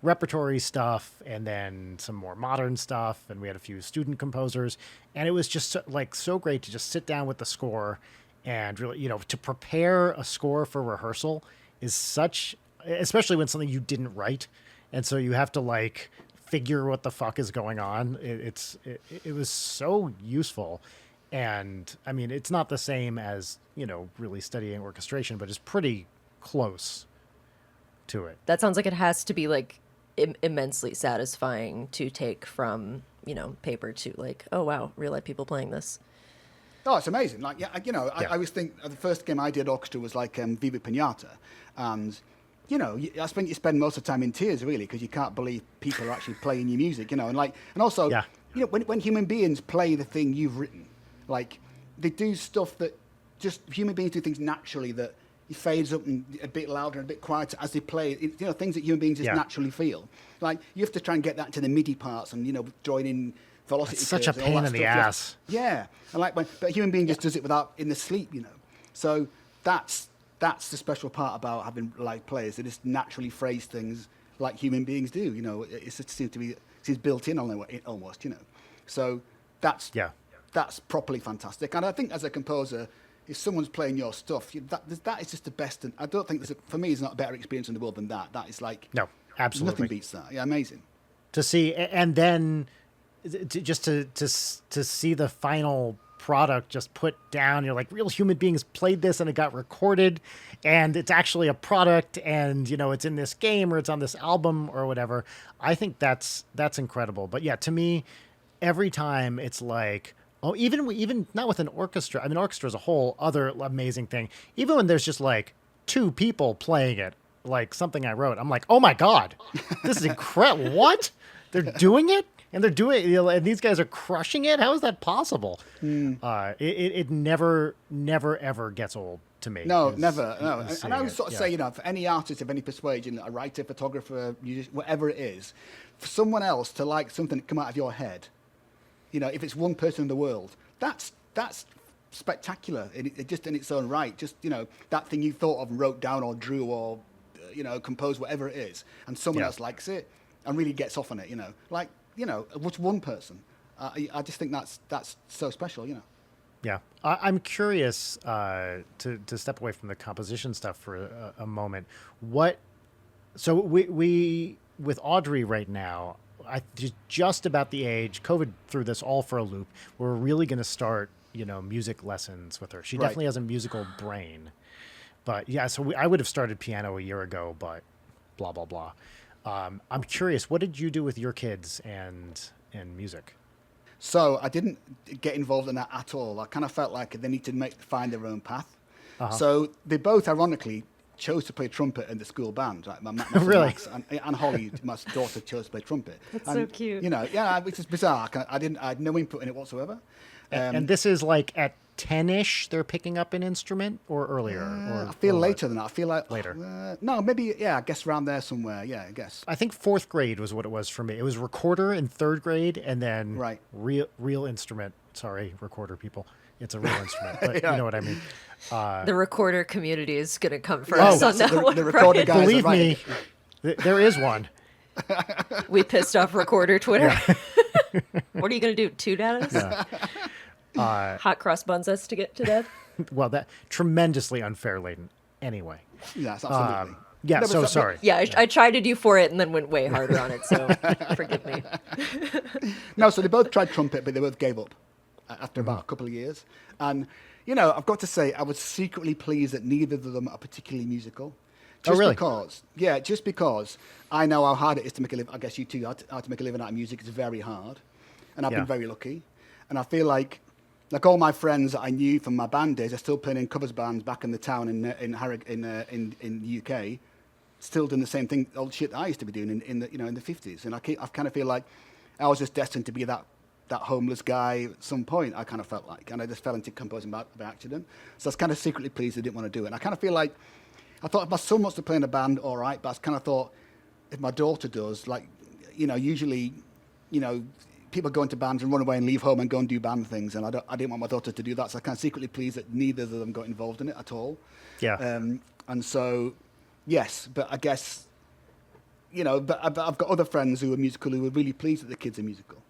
repertory stuff and then some more modern stuff. And we had a few student composers, and it was just so great to just sit down with the score and really, to prepare a score for rehearsal is especially when something you didn't write. And so you have to figure what the fuck is going on. It was so useful. And I mean, it's not the same as, really studying orchestration, but it's pretty close to it. That sounds like it has to be immensely satisfying to take from, paper to oh wow, real life people playing this. Oh, it's amazing. I always think the first game I did orchestra was Viva Pinata. And, you spend most of the time in tears, really, because you can't believe people are actually playing your music, and also, when human beings play the thing you've written, they do stuff that just human beings do things naturally that it fades up and a bit louder and a bit quieter as they play. Things that human beings just naturally feel. You have to try and get that to the MIDI parts and, join in velocity. It's such a pain in the ass. Yeah. And but a human being just does it without in the sleep, So that's the special part about having players. They just naturally phrase things like human beings do. It seems built in almost. So that's properly fantastic. And I think as a composer, if someone's playing your stuff, that is just the best. And I don't think for me, there's not a better experience in the world than that. That is no, absolutely nothing beats that. Yeah, amazing. To see, and then to see the final product just put down. You're real human beings played this and it got recorded and it's actually a product and, it's in this game or it's on this album or whatever. I think that's incredible. But yeah, to me, every time it's even not with an orchestra. I mean, orchestra is a whole other amazing thing. Even when there's just two people playing it, something I wrote, I'm like, oh my God, this is incredible. What? They're doing it? And they're doing, and these guys are crushing it. How is that possible? It never, ever gets old to me. No, never. No, and I would sort of say, for any artist of any persuasion, a writer, photographer, musician, whatever it is, for someone else to something that come out of your head, if it's one person in the world, that's spectacular. Just in its own right. Just that thing you thought of and wrote down or drew or composed, whatever it is, and someone else likes it and really gets off on it. What's one person? I just think that's so special, Yeah, I'm curious to step away from the composition stuff for a moment. So we with Audrey right now, just about the age. COVID threw this all for a loop. We're really going to start, music lessons with her. She definitely has a musical brain, but yeah. So I would have started piano a year ago, but blah blah blah. I'm curious, what did you do with your kids and music? So I didn't get involved in that at all. I kind of felt like they need to find their own path. Uh-huh. So they both, ironically, chose to play trumpet in the school band. Right? My really? Max and Holly, my daughter, chose to play trumpet. That's so cute. Which is bizarre. I had no input in it whatsoever. And this is at 10-ish, they're picking up an instrument, or earlier? I feel later than that. I feel like later. No, maybe, I guess around there somewhere. Yeah, I guess. I think 4th grade was what it was for me. It was recorder in 3rd grade, and then real instrument. Sorry, recorder people. It's a real instrument, but you know what I mean. The recorder community is going to come first on that one. The recorder guys Believe me, there is one. We pissed off recorder Twitter. Yeah. What are you going to do? Toot at us? Yeah. Hot cross buns us to get to death? Well, that tremendously unfair, Layden. Anyway. Yes, absolutely. Yeah, so sorry. Yeah, I chided you for it and then went way harder on it, so forgive me. No, so they both tried trumpet, but they both gave up after about a couple of years. And, I've got to say, I was secretly pleased that neither of them are particularly musical. Just because I know how hard it is to make a living. I guess you too, how to make a living out of music is very hard. And I've been very lucky. And I feel like all my friends that I knew from my band days are still playing in covers bands back in the town in the UK, still doing the same thing, old shit that I used to be doing in the 50s. And I kind of feel like I was just destined to be that homeless guy at some point, I kind of felt like. And I just fell into composing by accident. So I was kind of secretly pleased I didn't want to do it. And I kind of feel like, I thought if my son wants to play in a band, all right, but I kind of thought if my daughter does, like, usually, people go into bands and run away and leave home and go and do band things. And I didn't want my daughter to do that. So I kind of secretly pleased that neither of them got involved in it at all. Yeah. And so, yes, but I guess, but I've got other friends who are musical who are really pleased that the kids are musical.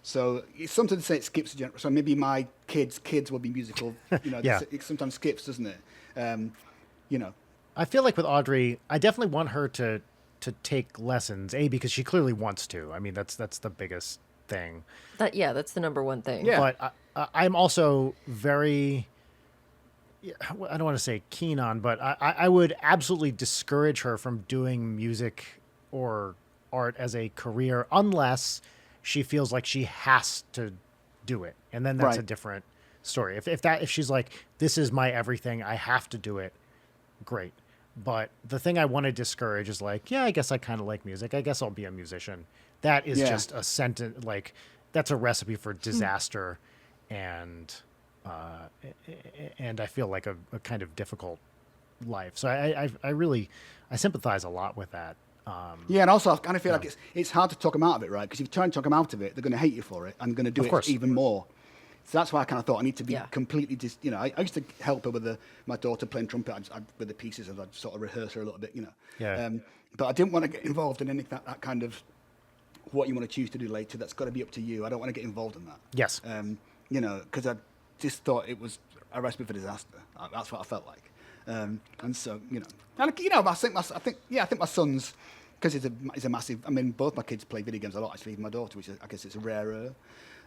So it's something to say it skips a generation. So maybe my kids will be musical. It sometimes skips, doesn't it? I feel like with Audrey, I definitely want her to take lessons. Because she clearly wants to. I mean, that's the biggest thing. That's the number one thing. Yeah. But I'm also very, I don't want to say keen on, but I would absolutely discourage her from doing music or art as a career unless she feels like she has to do it. And then that's a different story. If she's like, this is my everything, I have to do it, great. But the thing I want to discourage is like, I guess I kind of like music. I guess I'll be a musician. That is just a sentence, like that's a recipe for disaster. And I feel like a kind of difficult life. So I really sympathize a lot with that. And also I kind of feel like it's hard to talk them out of it, right? Because if you try and talk them out of it, they're going to hate you for it and going to do it even more. So that's why I kind of thought I need to be completely I used to help her with my daughter playing trumpet with the pieces, and I'd sort of rehearse her a little bit, but I didn't want to get involved in any that kind of what you want to choose to do later. That's got to be up to you. I don't want to get involved in that. Yes. Because I just thought it was a recipe for disaster. That's what I felt like. And so, I think my son's, because he's a massive, I mean, both my kids play video games a lot, actually, even my daughter, which I guess it's rarer.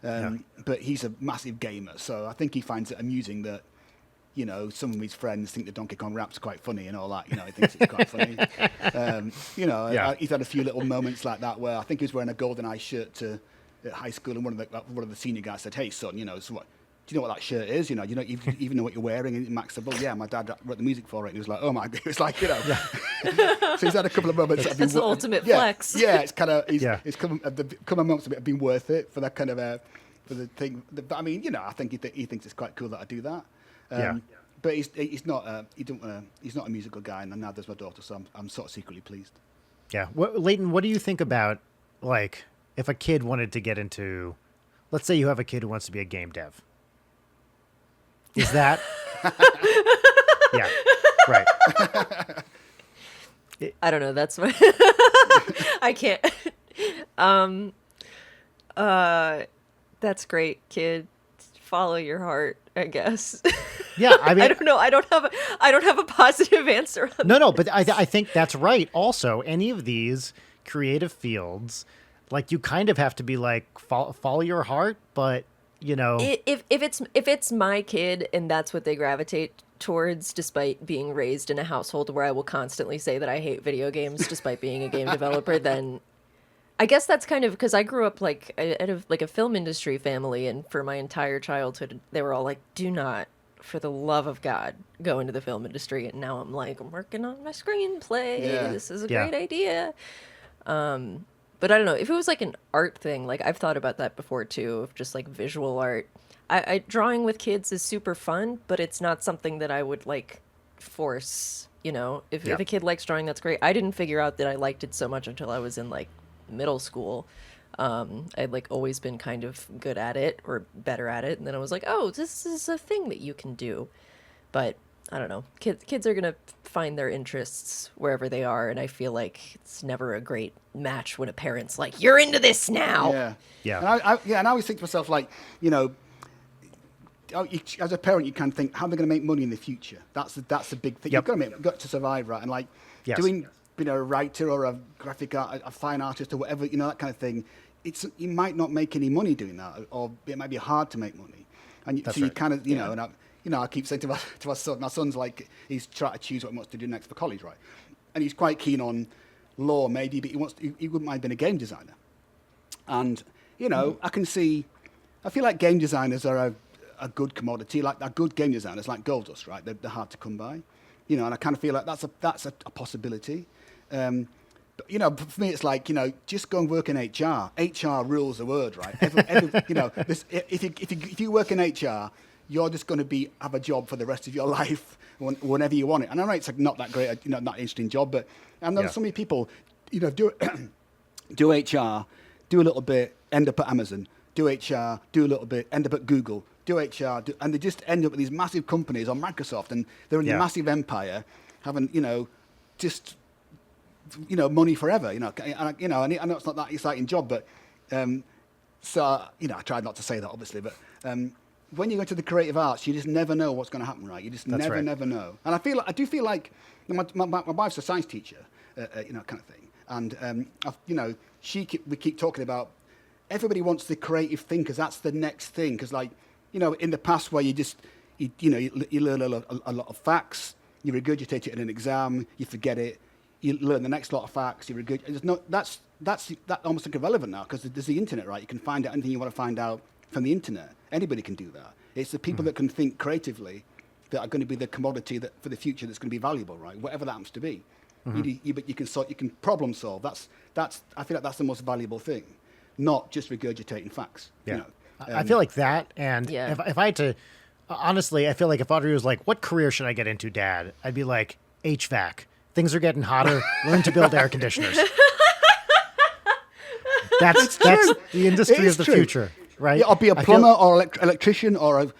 But he's a massive gamer, so I think he finds it amusing that, some of his friends think the Donkey Kong rap's quite funny and all that. He thinks it's quite funny. He's had a few little moments like that where I think he was wearing a GoldenEye shirt at high school, and one of the senior guys said, "Hey, son, so what? Do you know what that shirt is? You don't even know what you're wearing." And Max said, "Well, yeah, my dad wrote the music for it." And he was like, "Oh my God!" It was like, So he's had a couple of moments. That's the ultimate flex. Yeah, it's kind of it's come a moments that have been worth it for that kind of for the thing. But I mean, I think he thinks it's quite cool that I do that. But he's not he's not a musical guy, and now there's my daughter, so I'm sort of secretly pleased. Yeah, Leighton, what do you think about like if a kid wanted to get into, let's say you have a kid who wants to be a game dev? Is that? Yeah, right. I don't know. That's my. I can't. That's great, kid. Follow your heart, I guess. Yeah, I mean, I don't know. I don't have a positive answer on No, but I think that's right. Also, any of these creative fields, like you kind of have to be like follow your heart, but if it's my kid and that's what they gravitate towards, despite being raised in a household where I will constantly say that I hate video games despite being a game developer, then I guess that's kind of because I grew up like out of like a film industry family, and for my entire childhood they were all like, do not, for the love of God, go into the film industry. And now I'm like, I'm working on my screenplay. This is a great idea. But I don't know, if it was like an art thing, like I've thought about that before too, of just like visual art. I drawing with kids is super fun, but it's not something that I would like force, If a kid likes drawing, that's great. I didn't figure out that I liked it so much until I was in like middle school. I'd like always been kind of good at it or better at it. And then I was like, oh, this is a thing that you can do. But I don't know. Kids are going to find their interests wherever they are. And I feel like it's never a great match when a parent's like, you're into this now. Yeah. And I always think to myself, like, as a parent, you can think, how am I going to make money in the future? That's the big thing. Yep. You've got to survive, right? And like doing, a writer or a graphic art, a fine artist or whatever, that kind of thing. You might not make any money doing that, or it might be hard to make money. And so you kind of, and I keep saying to my son, my son's like, he's trying to choose what he wants to do next for college, right? And he's quite keen on law, maybe, but he wouldn't mind being a game designer. And, I feel like game designers are a good commodity, like a good game designers, like gold dust, right? They're hard to come by, and I kind of feel like that's a possibility. For me, it's like, just go and work in HR. HR rules the word, right? If you work in HR, you're just going to have a job for the rest of your life whenever you want it. And I know it's like not that great, not interesting job, but I know so many people, do do HR, do a little bit, end up at Amazon, do HR, do a little bit, end up at Google, do HR, and they just end up with these massive companies on Microsoft, and they're in a massive empire, having, just money forever, and I know it's not that exciting job, but I tried not to say that, obviously, but when you go to the creative arts, you just never know what's going to happen, right? You just never know. And I do feel like my wife's a science teacher, kind of thing, and we keep talking about everybody wants the creative thing because that's the next thing, because in the past where you learn a lot of facts, you regurgitate it in an exam, you forget it. You learn the next lot of facts. You regurgitate. That's almost like irrelevant now because there's the internet, right? You can find out anything you want to find out from the internet. Anybody can do that. It's the people that can think creatively that are going to be the commodity that for the future that's going to be valuable, right? Whatever that happens to be. But you can problem solve. I feel like that's the most valuable thing, not just regurgitating facts. Yeah. I feel like that, and if I had to, honestly, I feel like if Audrey was like, "What career should I get into, Dad?" I'd be like, "HVAC. Things are getting hotter. Learn to build air conditioners." That's the industry of the future, right? Yeah, I'll be a plumber or electrician or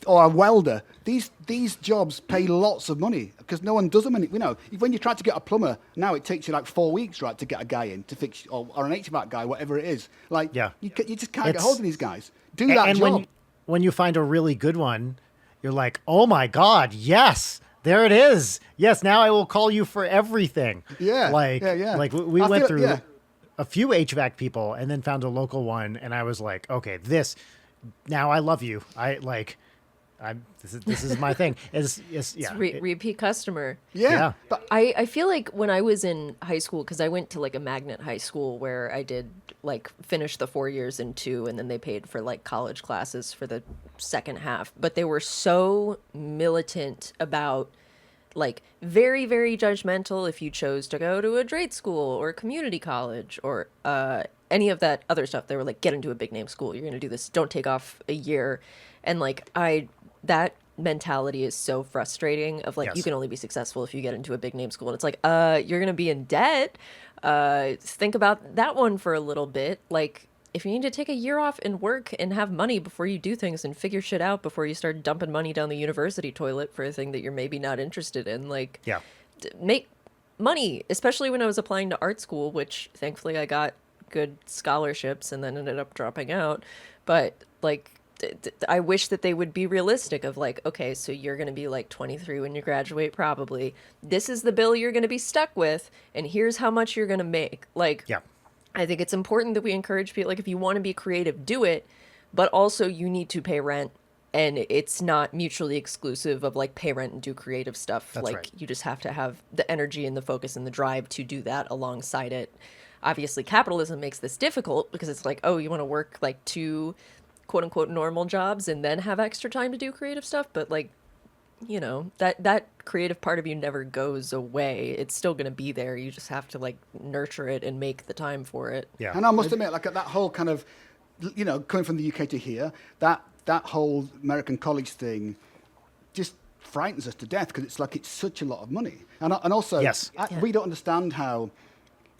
a welder. These jobs pay lots of money because no one does them. When you try to get a plumber now, it takes you like 4 weeks, right, to get a guy in to fix, or an HVAC guy, whatever it is. You just can't get hold of these guys. Do that job. And when you find a really good one, you're like, oh my God, yes. There it is. Yes, now I will call you for everything. Yeah. Like we went through a few HVAC people and then found a local one, and I was like, okay, now I love you. This is my thing. It's repeat customer. Yeah. But I feel like when I was in high school, because I went to like a magnet high school where I did finish the 4 years in 2, and then they paid for like college classes for the second half. But they were so militant about very, very judgmental if you chose to go to a trade school or a community college or any of that other stuff. They were like, get into a big name school. You're going to do this. Don't take off a year. And that mentality is so frustrating of you can only be successful if you get into a big name school. And it's like, you're going to be in debt. Think about that one for a little bit. If you need to take a year off and work and have money before you do things and figure shit out before you start dumping money down the university toilet for a thing that you're maybe not interested in, make money, especially when I was applying to art school, which thankfully I got good scholarships and then ended up dropping out. But I wish that they would be realistic of okay, so you're going to be 23 when you graduate, probably. This is the bill you're going to be stuck with, and here's how much you're going to make. I think it's important that we encourage people, if you want to be creative, do it, but also you need to pay rent, and it's not mutually exclusive of pay rent and do creative stuff. That's right. You just have to have the energy and the focus and the drive to do that alongside it. Obviously, capitalism makes this difficult because it's you want to work 2 quote unquote normal jobs and then have extra time to do creative stuff, but that creative part of you never goes away. It's still going to be there. You just have to nurture it and make the time for it. Yeah. And I must admit, that whole kind of, coming from the UK to here, that whole American college thing just frightens us to death because it's such a lot of money. And also, we don't understand how.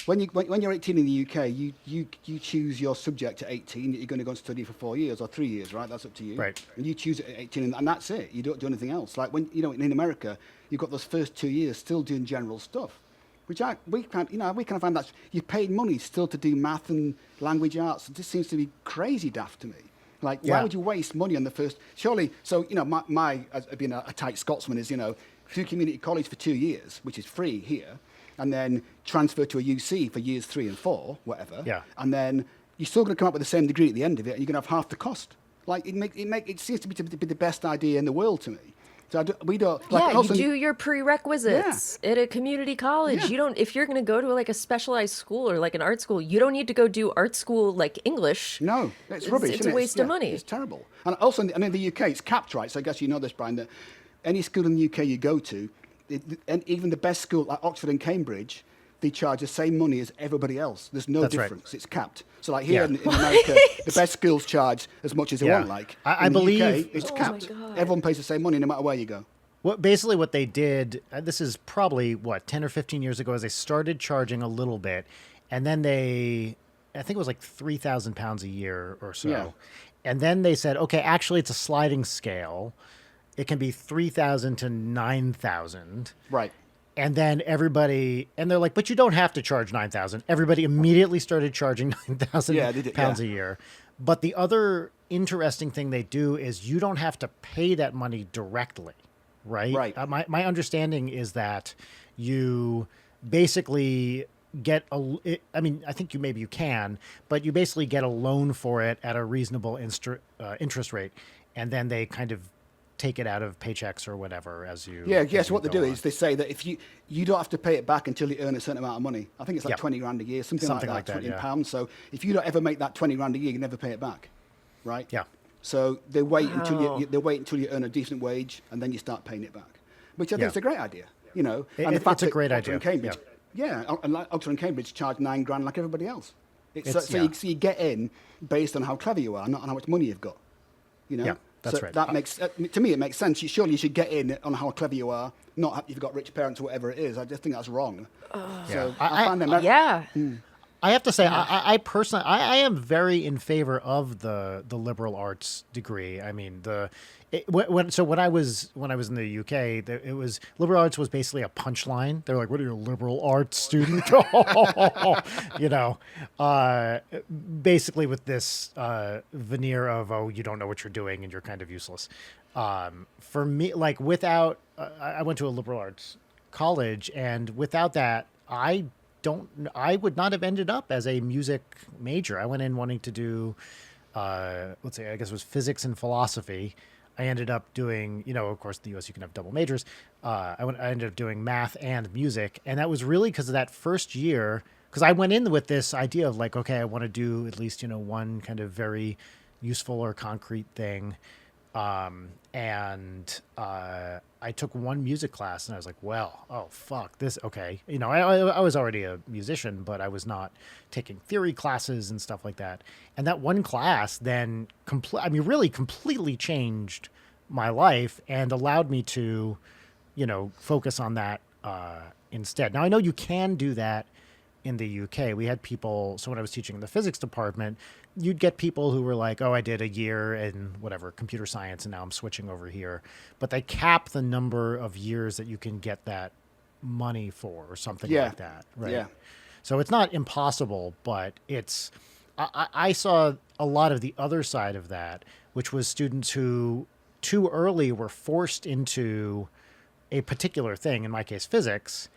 When you're 18 in the UK, you choose your subject at 18 that you're going to go and study for 4 years or 3 years, right? That's up to you. Right. And you choose it at 18, and that's it. You don't do anything else. When in America, you've got those first 2 years still doing general stuff, which we kind of find that you paid money still to do math and language arts. It just seems to be crazy daft to me. Why would you waste money on the first? Surely, so my as being a tight Scotsman is do community college for 2 years, which is free here. And then transfer to a UC for years 3 and 4, whatever. Yeah. And then you're still going to come up with the same degree at the end of it, and you're going to have half the cost. It seems to be the best idea in the world to me. So we don't. You do your prerequisites at a community college. Yeah. You don't. If you're going to go to a specialized school or an art school, you don't need to go do art school English. No, it's rubbish. It's a waste of money. It's terrible. And also, in the UK, it's capped, right? So I guess you know this, Brian. That any school in the UK you go to, and even the best school like Oxford and Cambridge, they charge the same money as everybody else. There's no That's difference. Right. It's capped. So like here in America, the best schools charge as much as they want. Like I in the believe UK, it's capped. Everyone pays the same money no matter where you go. Basically what they did, this is probably 10 or 15 years ago, is they started charging a little bit, and then I think it was like £3,000 a year or so. Yeah. And then they said, okay, actually it's a sliding scale. It can be 3,000 to 9,000. Right. And then and they're like, but you don't have to charge 9,000. Everybody immediately started charging 9,000 pounds a year. But the other interesting thing they do is you don't have to pay that money directly, right? Right. My understanding is that you basically get I think maybe you can, but you basically get a loan for it at a reasonable interest rate, and then they kind of take it out of paychecks or whatever as you. Yeah, yes. What they do is they say that if you don't have to pay it back until you earn a certain amount of money. I think it's like 20 grand a year, something like that, 20 pounds. So if you don't ever make that 20 grand a year, you never pay it back, right? Yeah. So they wait until you earn a decent wage, and then you start paying it back, which I think is a great idea. You know, and the fact it's a great idea. Cambridge, and like Oxford and Cambridge charge $9 grand like everybody else. So you get in based on how clever you are, not on how much money you've got. You know. Yeah, that's right. That makes to me it makes sense. Surely you should get in on how clever you are, not if you've got rich parents or whatever it is. I just think that's wrong. So I find them. I have to say, I personally, I am very in favor of the liberal arts degree. I mean, when I was in the UK, it was liberal arts was basically a punchline. They're like, "What are you, a liberal arts student?" You know, basically with this veneer of, "Oh, you don't know what you're doing and you're kind of useless." For me, like I went to a liberal arts college, and without that, I would not have ended up as a music major. I went in wanting to do, let's say, I guess it was physics and philosophy. I ended up doing, of course, in the US you can have double majors. I ended up doing math and music. And that was really because of that first year, because I went in with this idea of like, okay, I want to do at least, one kind of very useful or concrete thing. I took one music class and I was like, well, oh fuck this. Okay. I was already a musician, but I was not taking theory classes and stuff like that. And that one class then really completely changed my life and allowed me to, focus on that, instead. Now I know you can do that in the UK. We had people, so when I was teaching in the physics department, you'd get people who were like, oh, I did a year in whatever, computer science, and now I'm switching over here. But they cap the number of years that you can get that money for or something like that. Right. Yeah. So it's not impossible, but I saw a lot of the other side of that, which was students who too early were forced into a particular thing, in my case, physics,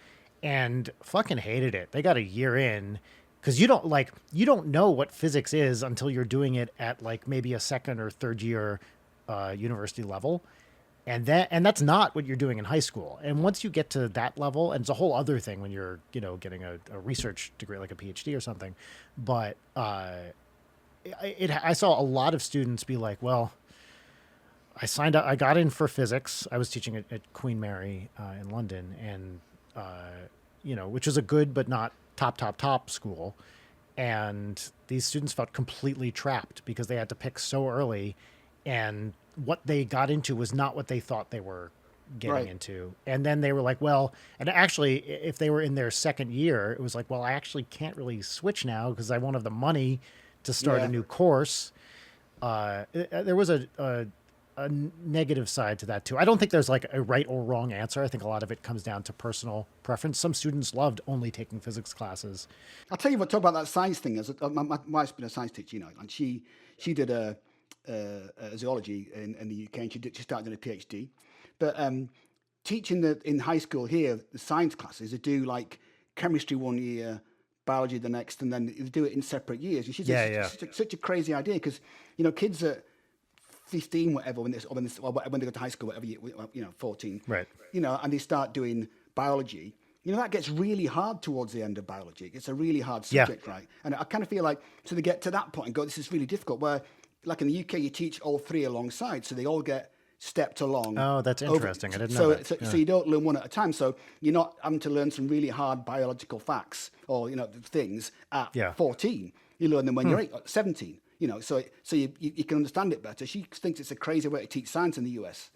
and fucking hated it. They got a year in, because you don't know what physics is until you're doing it at like maybe a second or third year university level. And that's not what you're doing in high school. And once you get to that level, and it's a whole other thing when you're, getting a research degree, like a PhD or something. But I saw a lot of students be like, well, I signed up, I got in for physics. I was teaching at Queen Mary in London, and, which was a good but not top school. And these students felt completely trapped because they had to pick so early, and what they got into was not what they thought they were getting into. And then they were like, well, and actually if they were in their second year, it was like, well, I actually can't really switch now because I won't have the money to start a new course. There was a negative side to that too. I don't think there's like a right or wrong answer. I think a lot of it comes down to personal preference. Some students loved only taking physics classes. I'll tell you what, talk about that science thing. My wife's been a science teacher, and she did a zoology in the UK, and she started doing a PhD. But teaching in high school here, the science classes, they do like chemistry one year, biology the next, and then they do it in separate years. And she said, such a crazy idea, because kids are 15, whatever, when they go to high school, whatever, 14, right? And they start doing biology. That gets really hard towards the end of biology. It's a really hard subject, right? And I kind of feel like, so they get to that point and go, this is really difficult. Where, like in the UK, you teach all three alongside, so they all get stepped along. Oh, that's interesting. I didn't so, know that. So you don't learn one at a time. So you're not having to learn some really hard biological facts or things at 14. You learn them when you're 17. So you can understand it better. She thinks it's a crazy way to teach science in the US,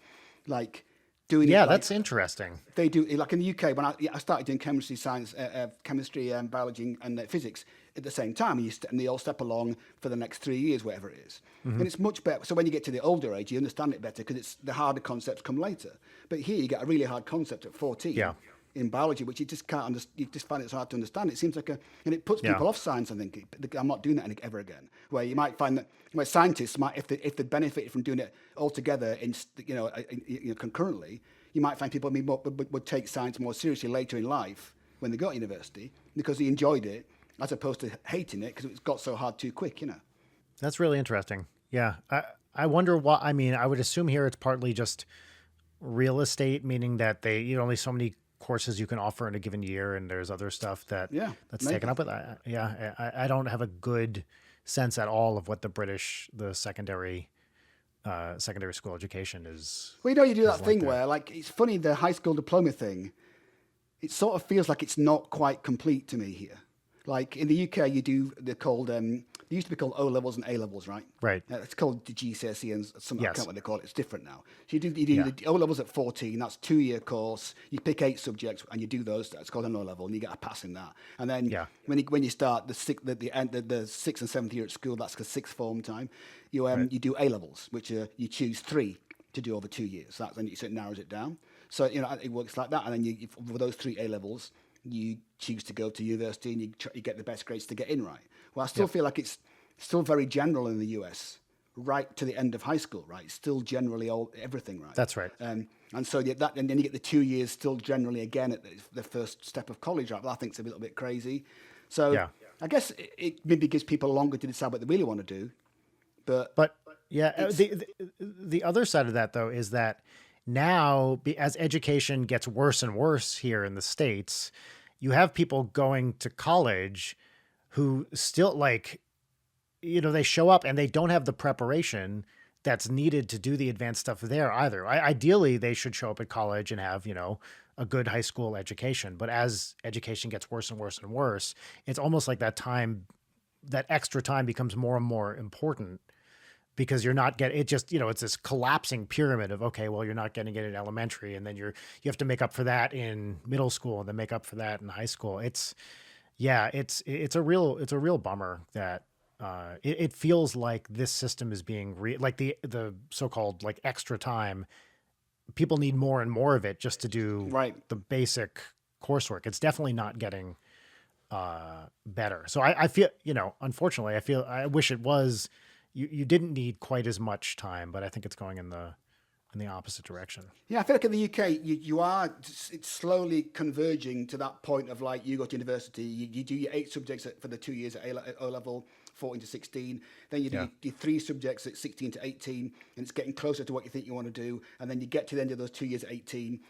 like doing it. Yeah, that's interesting. They do like in the UK when I started doing chemistry, science, chemistry, biology, and physics at the same time, and they all step along for the next 3 years, whatever it is. And it's much better. So when you get to the older age, you understand it better because it's the harder concepts come later. But here you get a really hard concept at 14. Yeah. In biology, which you just can't understand, you just find it's hard to understand. It seems like and it puts people off science. I think I'm not doing that ever again. Where you might find that scientists might, if they benefited from doing it all together, concurrently, you might find people would take science more seriously later in life when they got to university because they enjoyed it as opposed to hating it because it got so hard too quick. That's really interesting. Yeah, I wonder why. I mean, I would assume here it's partly just real estate, meaning that only so many courses you can offer in a given year, and there's other stuff that's taken up with. I don't have a good sense at all of what the secondary school education is. Well, you do that thing where, like, it's funny, the high school diploma thing. It sort of feels like it's not quite complete to me here. Like in the UK, they're called, they used to be called O levels and A levels, right? Right. It's called the GCSE and something, I can't remember what they call it. It's different now. So you do the O levels at 14, that's 2-year course. You pick 8 subjects and you do those. That's called an O level and you get a pass in that. And then when you start the 6th and 7th year at school, that's the 6th form time. You do A levels, which you choose 3 to do over 2 years. So it narrows it down. So, it works like that. And then with those 3 A levels, you choose to go to university and you get the best grades to get in, right? Well, I still feel like it's still very general in the US, right to the end of high school, right? It's still generally everything, right? That's right. And so and then you get the 2 years still generally again at the first step of college, right? Well, I think it's a little bit crazy. So I guess it maybe gives people longer to decide what they really want to do. But yeah, the other side of that, though, is that now, as education gets worse and worse here in the States, you have people going to college who still they show up and they don't have the preparation that's needed to do the advanced stuff there either. Ideally, they should show up at college and have, a good high school education. But as education gets worse and worse and worse, it's almost like that extra time becomes more and more important. Because you're not getting it, just it's this collapsing pyramid of you're not getting it in elementary, and then you have to make up for that in middle school, and then make up for that in high school. It's a real bummer that it feels like this system is being like the so-called extra time. People need more and more of it just to do the basic coursework. It's definitely not getting better. So I feel unfortunately I wish it was. You didn't need quite as much time, but I think it's going in the opposite direction. Yeah, I feel like in the UK, it's slowly converging to that point of you go to university, you do your 8 subjects for the 2 years at O level, 14 to 16. Then you do your 3 subjects at 16 to 18, and it's getting closer to what you think you want to do. And then you get to the end of those 2 years at 18,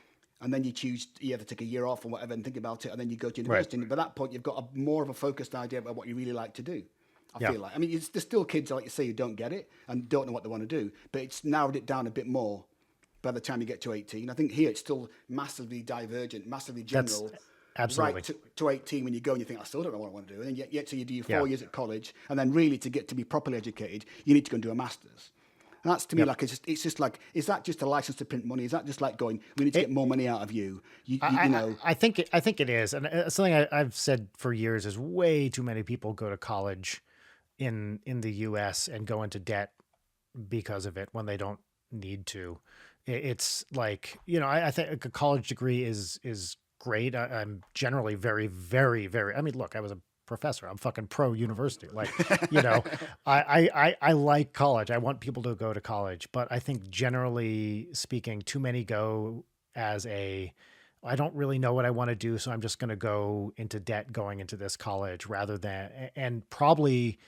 and then you either take a year off or whatever and think about it, and then you go to university. And by that point, you've got more of a focused idea about what you really like to do. I feel like. I mean, there's still kids, like you say, who don't get it and don't know what they want to do, but it's narrowed it down a bit more by the time you get to 18. I think here it's still massively divergent, massively general. Absolutely. Right to 18 when you go and you think, I still don't know what I want to do. And then yet so you do your 4 years at college, and then really to get to be properly educated, you need to go and do a master's. And that's to me it's just like, is that just a license to print money? Is that just like going, we need to get more money out of you? I think it is. And something I've said for years is way too many people go to college in the US and go into debt because of it when they don't need to. It's like, I think a college degree is great. I'm generally very, very, very, I mean, look, I was a professor. I'm fucking pro university. I like college. I want people to go to college, but I think generally speaking, too many go as I don't really know what I want to do, so I'm just going to go into debt going into this college rather than, and probably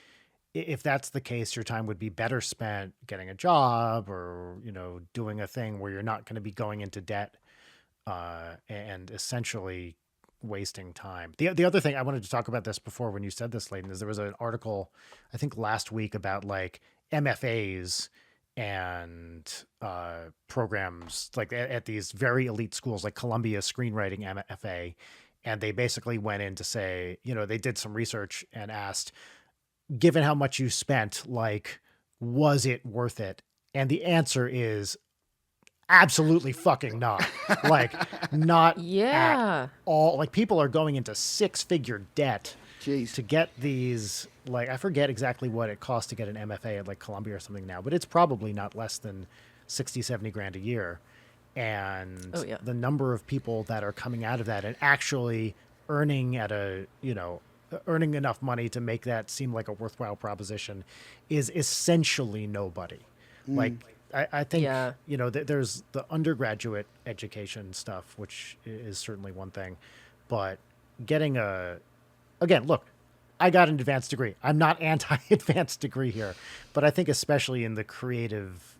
if that's the case, your time would be better spent getting a job or, doing a thing where you're not going to be going into debt and essentially wasting time. The other thing I wanted to talk about this before when you said this, Layden, is there was an article, I think last week, about MFAs and programs like at these very elite schools like Columbia Screenwriting MFA. And they basically went in to say, they did some research and asked, given how much you spent, like, was it worth it? And the answer is absolutely fucking not. Like, not at all. Like, people are going into 6-figure debt to get these, like, I forget exactly what it costs to get an MFA at like Columbia or something now, but it's probably not less than 60-70 grand a year. And the number of people that are coming out of that and actually earning earning enough money to make that seem like a worthwhile proposition is essentially nobody. Like, I think, there's the undergraduate education stuff, which is certainly one thing, but getting again, look, I got an advanced degree. I'm not anti-advanced degree here, but I think especially in the creative,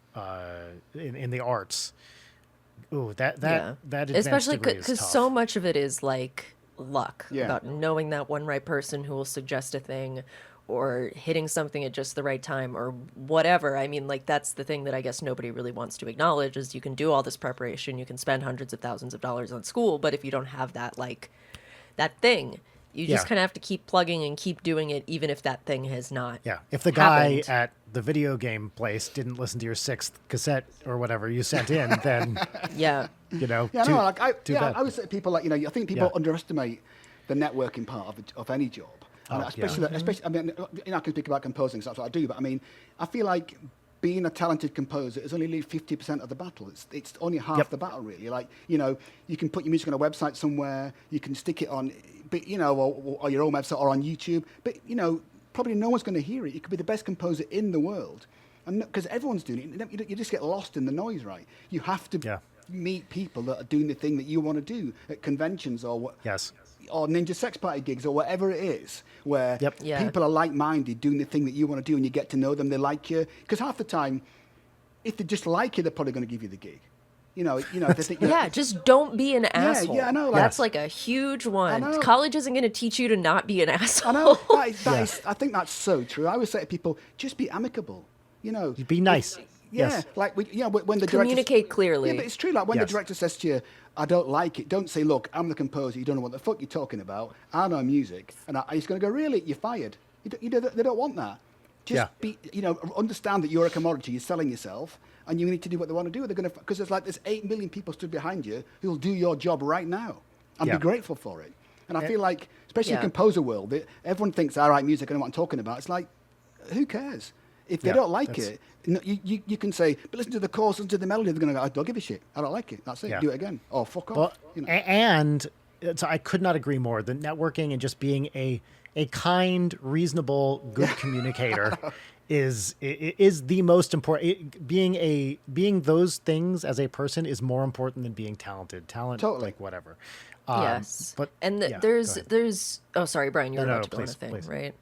in the arts, that especially because so much of it is like luck about knowing that one right person who will suggest a thing or hitting something at just the right time or whatever. I mean, like, that's the thing that I guess nobody really wants to acknowledge is you can do all this preparation, you can spend hundreds of thousands of dollars on school, but if you don't have that, like, that thing, you just kind of have to keep plugging and keep doing it, even if that thing has not. Yeah. If the guy at the video game place didn't listen to your 6th cassette or whatever you sent in, then I would say to people, like, I think people underestimate the networking part of any job, especially. I mean, I can speak about composing, so that's what I do. But I mean, I feel like being a talented composer is only 50% of the battle. It's only half the battle, really. Like, you can put your music on a website somewhere, you can stick it on, but or your own website or on YouTube, but probably no one's going to hear it. You could be the best composer in the world, and because everyone's doing it, you just get lost in the noise, right? You have to meet people that are doing the thing that you want to do at conventions or Ninja Sex Party gigs or whatever it is, where people are like-minded doing the thing that you want to do, and you get to know them, they like you. Because half the time, if they just like you, they're probably going to give you the gig. If they think, just don't be an asshole. Yeah, I know. That's like a huge one. College isn't going to teach you to not be an asshole. I know. I think that's so true. I always say to people, just be amicable. Be nice. Like when the communicate clearly. Yeah, but it's true. Like when the director says to you, "I don't like it," don't say, "Look, I'm the composer. You don't know what the fuck you're talking about. I know music," and he's going to go, "Really? You're fired." They don't want that. Just be, understand that you're a commodity. You're selling yourself, and you need to do what they want to do. They're going to, because there's 8 million people stood behind you who'll do your job right now, and be grateful for it. And I feel like, especially in the composer world, everyone thinks, "All right, music. I know what I'm talking about." It's like, who cares? If they don't like it, you can say, "But listen to the chorus, listen to the melody." They're going to go, "I don't give a shit. I don't like it. That's it. Do it again." Or fuck off. Well, and so I could not agree more. The networking and just being a kind, reasonable, good communicator is the most important. Being those things as a person is more important than being talented. Talent, like whatever. Yes. But there's. Oh, sorry, Brian. You're about to go on a thing, right?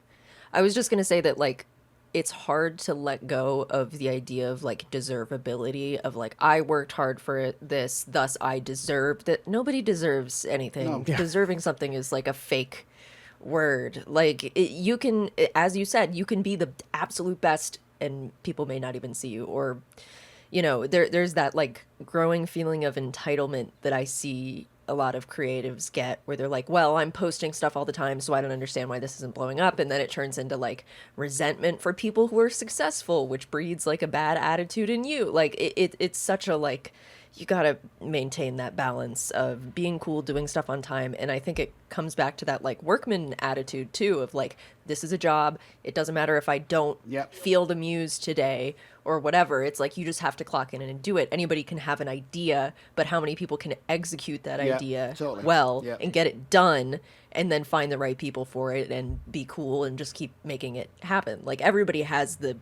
I was just going to say that, like, it's hard to let go of the idea of like deservability of like, I worked hard for this, thus I deserve that. Nobody deserves anything. No. Deserving something is like a fake word. Like you can, as you said, you can be the absolute best and people may not even see you, or, there's that like growing feeling of entitlement that I see a lot of creatives get, where they're like, well, I'm posting stuff all the time, so I don't understand why this isn't blowing up. And then it turns into like resentment for people who are successful, which breeds like a bad attitude in you. Like it's such a, like, you got to maintain that balance of being cool, doing stuff on time. And I think it comes back to that like workman attitude too, of like, this is a job. It doesn't matter if I don't feel the muse today or whatever. It's like, you just have to clock in and do it. Anybody can have an idea, but how many people can execute that idea and get it done, and then find the right people for it and be cool and just keep making it happen. Like, everybody has the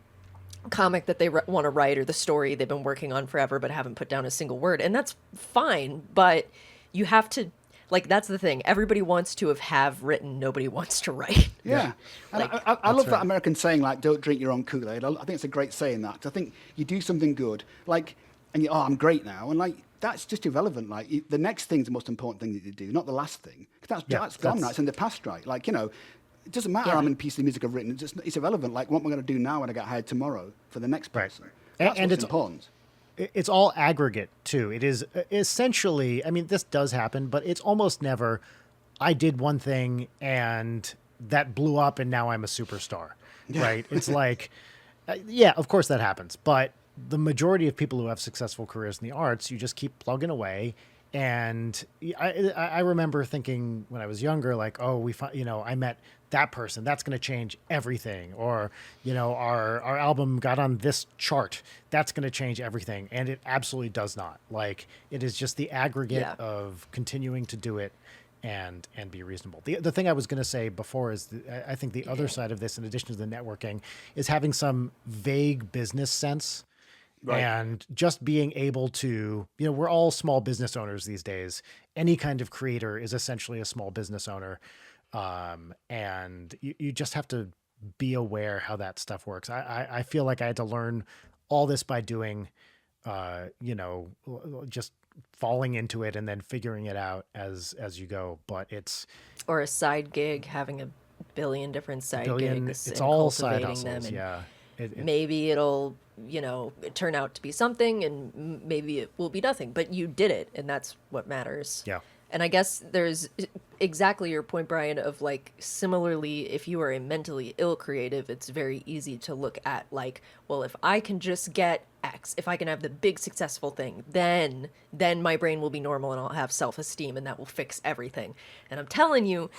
comic that they want to write or the story they've been working on forever but haven't put down a single word, and that's fine, but you have to, like, that's the thing. Everybody wants to have written, nobody wants to write. Yeah. Like, I love that American saying, like, don't drink your own Kool-Aid. I think it's a great saying that. I think you do something good, like, and you, I'm great now, and like, that's just irrelevant. Like, the next thing's the most important thing that you do, not the last thing. Because that's gone now. It's in the past, right? Like, it doesn't matter how many pieces of music I've written. It's irrelevant. Like, what am I going to do now when I get hired tomorrow for the next person? and it's important. It's all aggregate too. It is essentially, I mean, this does happen, but it's almost never, I did one thing and that blew up and now I'm a superstar, right? It's like, yeah, of course that happens. But the majority of people who have successful careers in the arts, you just keep plugging away. And I remember thinking when I was younger, like, oh, I met that person, that's going to change everything. Or, our album got on this chart, that's going to change everything. And it absolutely does not. Like, it is just the aggregate of continuing to do it and be reasonable. The thing I was going to say before is I think the other side of this, in addition to the networking, is having some vague business sense. Right. And just being able to, we're all small business owners these days. Any kind of creator is essentially a small business owner. And you just have to be aware how that stuff works. I feel like I had to learn all this by doing, just falling into it and then figuring it out as you go. But or a side gig, having a billion different gigs. It's all side hustles. Yeah. Maybe it'll, turn out to be something and maybe it will be nothing, but you did it and that's what matters. Yeah. And I guess there's exactly your point, Brian, of like, similarly, if you are a mentally ill creative, it's very easy to look at like, well, if I can just get X, if I can have the big successful thing, then my brain will be normal and I'll have self-esteem and that will fix everything. And I'm telling you,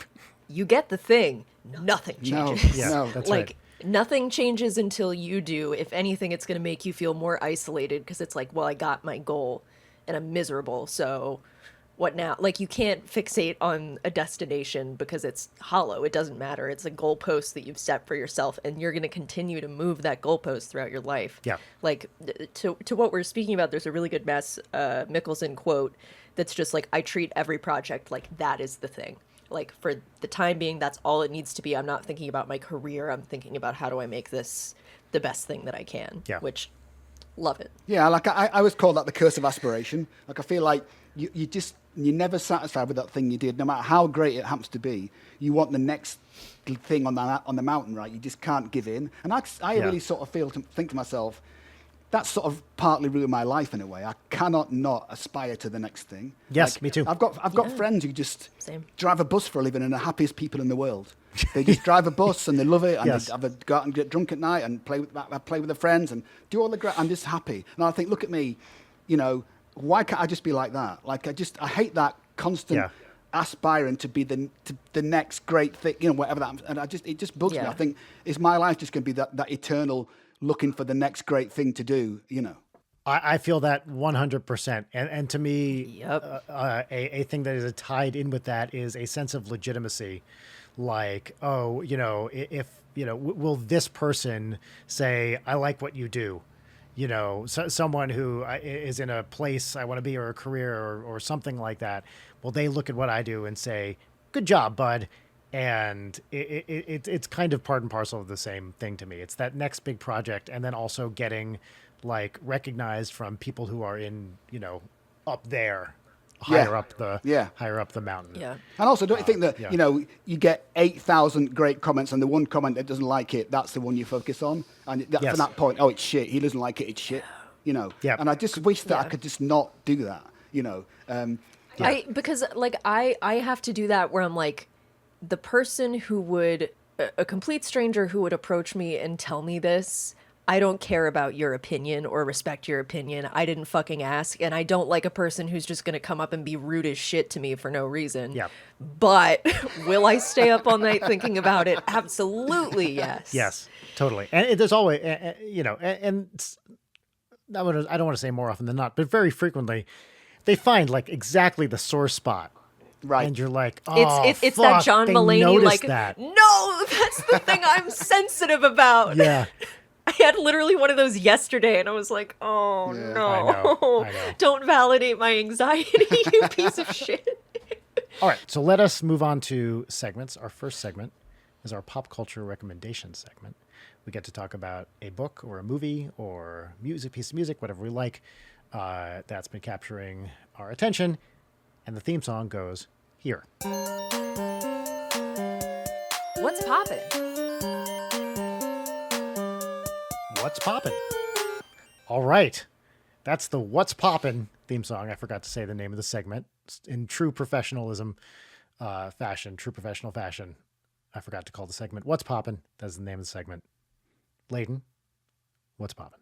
you get the thing, nothing changes. No, that's like, right. Nothing changes until you do. If anything, it's going to make you feel more isolated because it's like, well, I got my goal and I'm miserable. So what now? Like, you can't fixate on a destination because it's hollow. It doesn't matter. It's a goalpost that you've set for yourself and you're going to continue to move that goalpost throughout your life. Yeah. Like, to what we're speaking about, there's a really good Mickelson quote that's just like, I treat every project like that is the thing. Like, for the time being, that's all it needs to be. I'm not thinking about my career. I'm thinking about how do I make this the best thing that I can. Yeah. Which, love it. Yeah, like I always call that the curse of aspiration. Like, I feel like you're never satisfied with that thing you did, no matter how great it happens to be. You want the next thing on the mountain, right? You just can't give in. And I really sort of think to myself, that's sort of partly ruined my life in a way. I cannot not aspire to the next thing. Yes, like, me too. I've got friends who just Same. drive a bus for a living and are the happiest people in the world. They just drive a bus and they love it, and they go out and get drunk at night and play with their friends and do all the I'm just happy. And I think, look at me, why can't I just be like that? Like, I hate that constant aspiring to be the next great thing, whatever that. And it just bugs me. I think, is my life just going to be that eternal looking for the next great thing to do, I feel that 100%. And to me, a thing that is tied in with that is a sense of legitimacy. Like, will this person say, I like what you do? Someone who is in a place I want to be, or a career or something like that. Will they look at what I do and say, good job, bud? And it's kind of part and parcel of the same thing to me. It's that next big project, and then also getting like recognized from people who are in, up there, higher up the mountain. Yeah. And also, don't you think that, you get 8,000 great comments and the one comment that doesn't like it, that's the one you focus on. And from that point, oh, it's shit. He doesn't like it. It's shit. Yeah. And I just wish that I could just not do that, Because like I have to do that where I'm like, the person who would, a complete stranger who would approach me and tell me this, I don't care about your opinion or respect your opinion. I didn't fucking ask. And I don't like a person who's just going to come up and be rude as shit to me for no reason. Yeah. But will I stay up all night thinking about it? Absolutely, yes. Yes, totally. And there's always, and I don't want to say more often than not, but very frequently they find like exactly the sore spot. Right. And you're like, oh, it's fuck, that John they Mulaney, like, that. No, that's the thing I'm sensitive about. Yeah. I had literally one of those yesterday, and I was like, oh, no. I know. Don't validate my anxiety, you piece of shit. All right, so let us move on to segments. Our first segment is our pop culture recommendation segment. We get to talk about a book or a movie or piece of music, whatever we like, that's been capturing our attention. And the theme song goes here. What's poppin'? What's poppin'? All right. That's the What's Poppin' theme song. I forgot to say the name of the segment. In true professionalism fashion, true professional fashion, I forgot to call the segment What's Poppin'. That's the name of the segment. Layden, what's poppin'?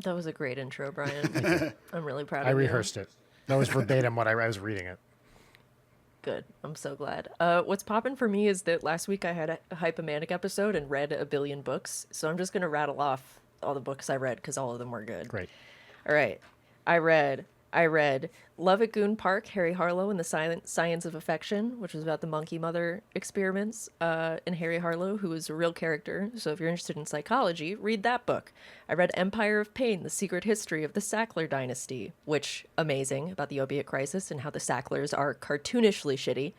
That was a great intro, Brian. I'm really proud of you. I rehearsed it. That was verbatim what I was reading it. Good. I'm so glad. What's poppin' for me is that last week I had a Hypomanic episode and read a billion books. So I'm just going to rattle off all the books I read because all of them were good. Great. All right. I read Love at Goon Park, Harry Harlow and the Science of Affection, which was about the monkey mother experiments in Harry Harlow, who is a real character. So if you're interested in psychology, read that book. I read Empire of Pain, The Secret History of the Sackler Dynasty, which, amazing, about the opiate crisis and how the Sacklers are cartoonishly shitty.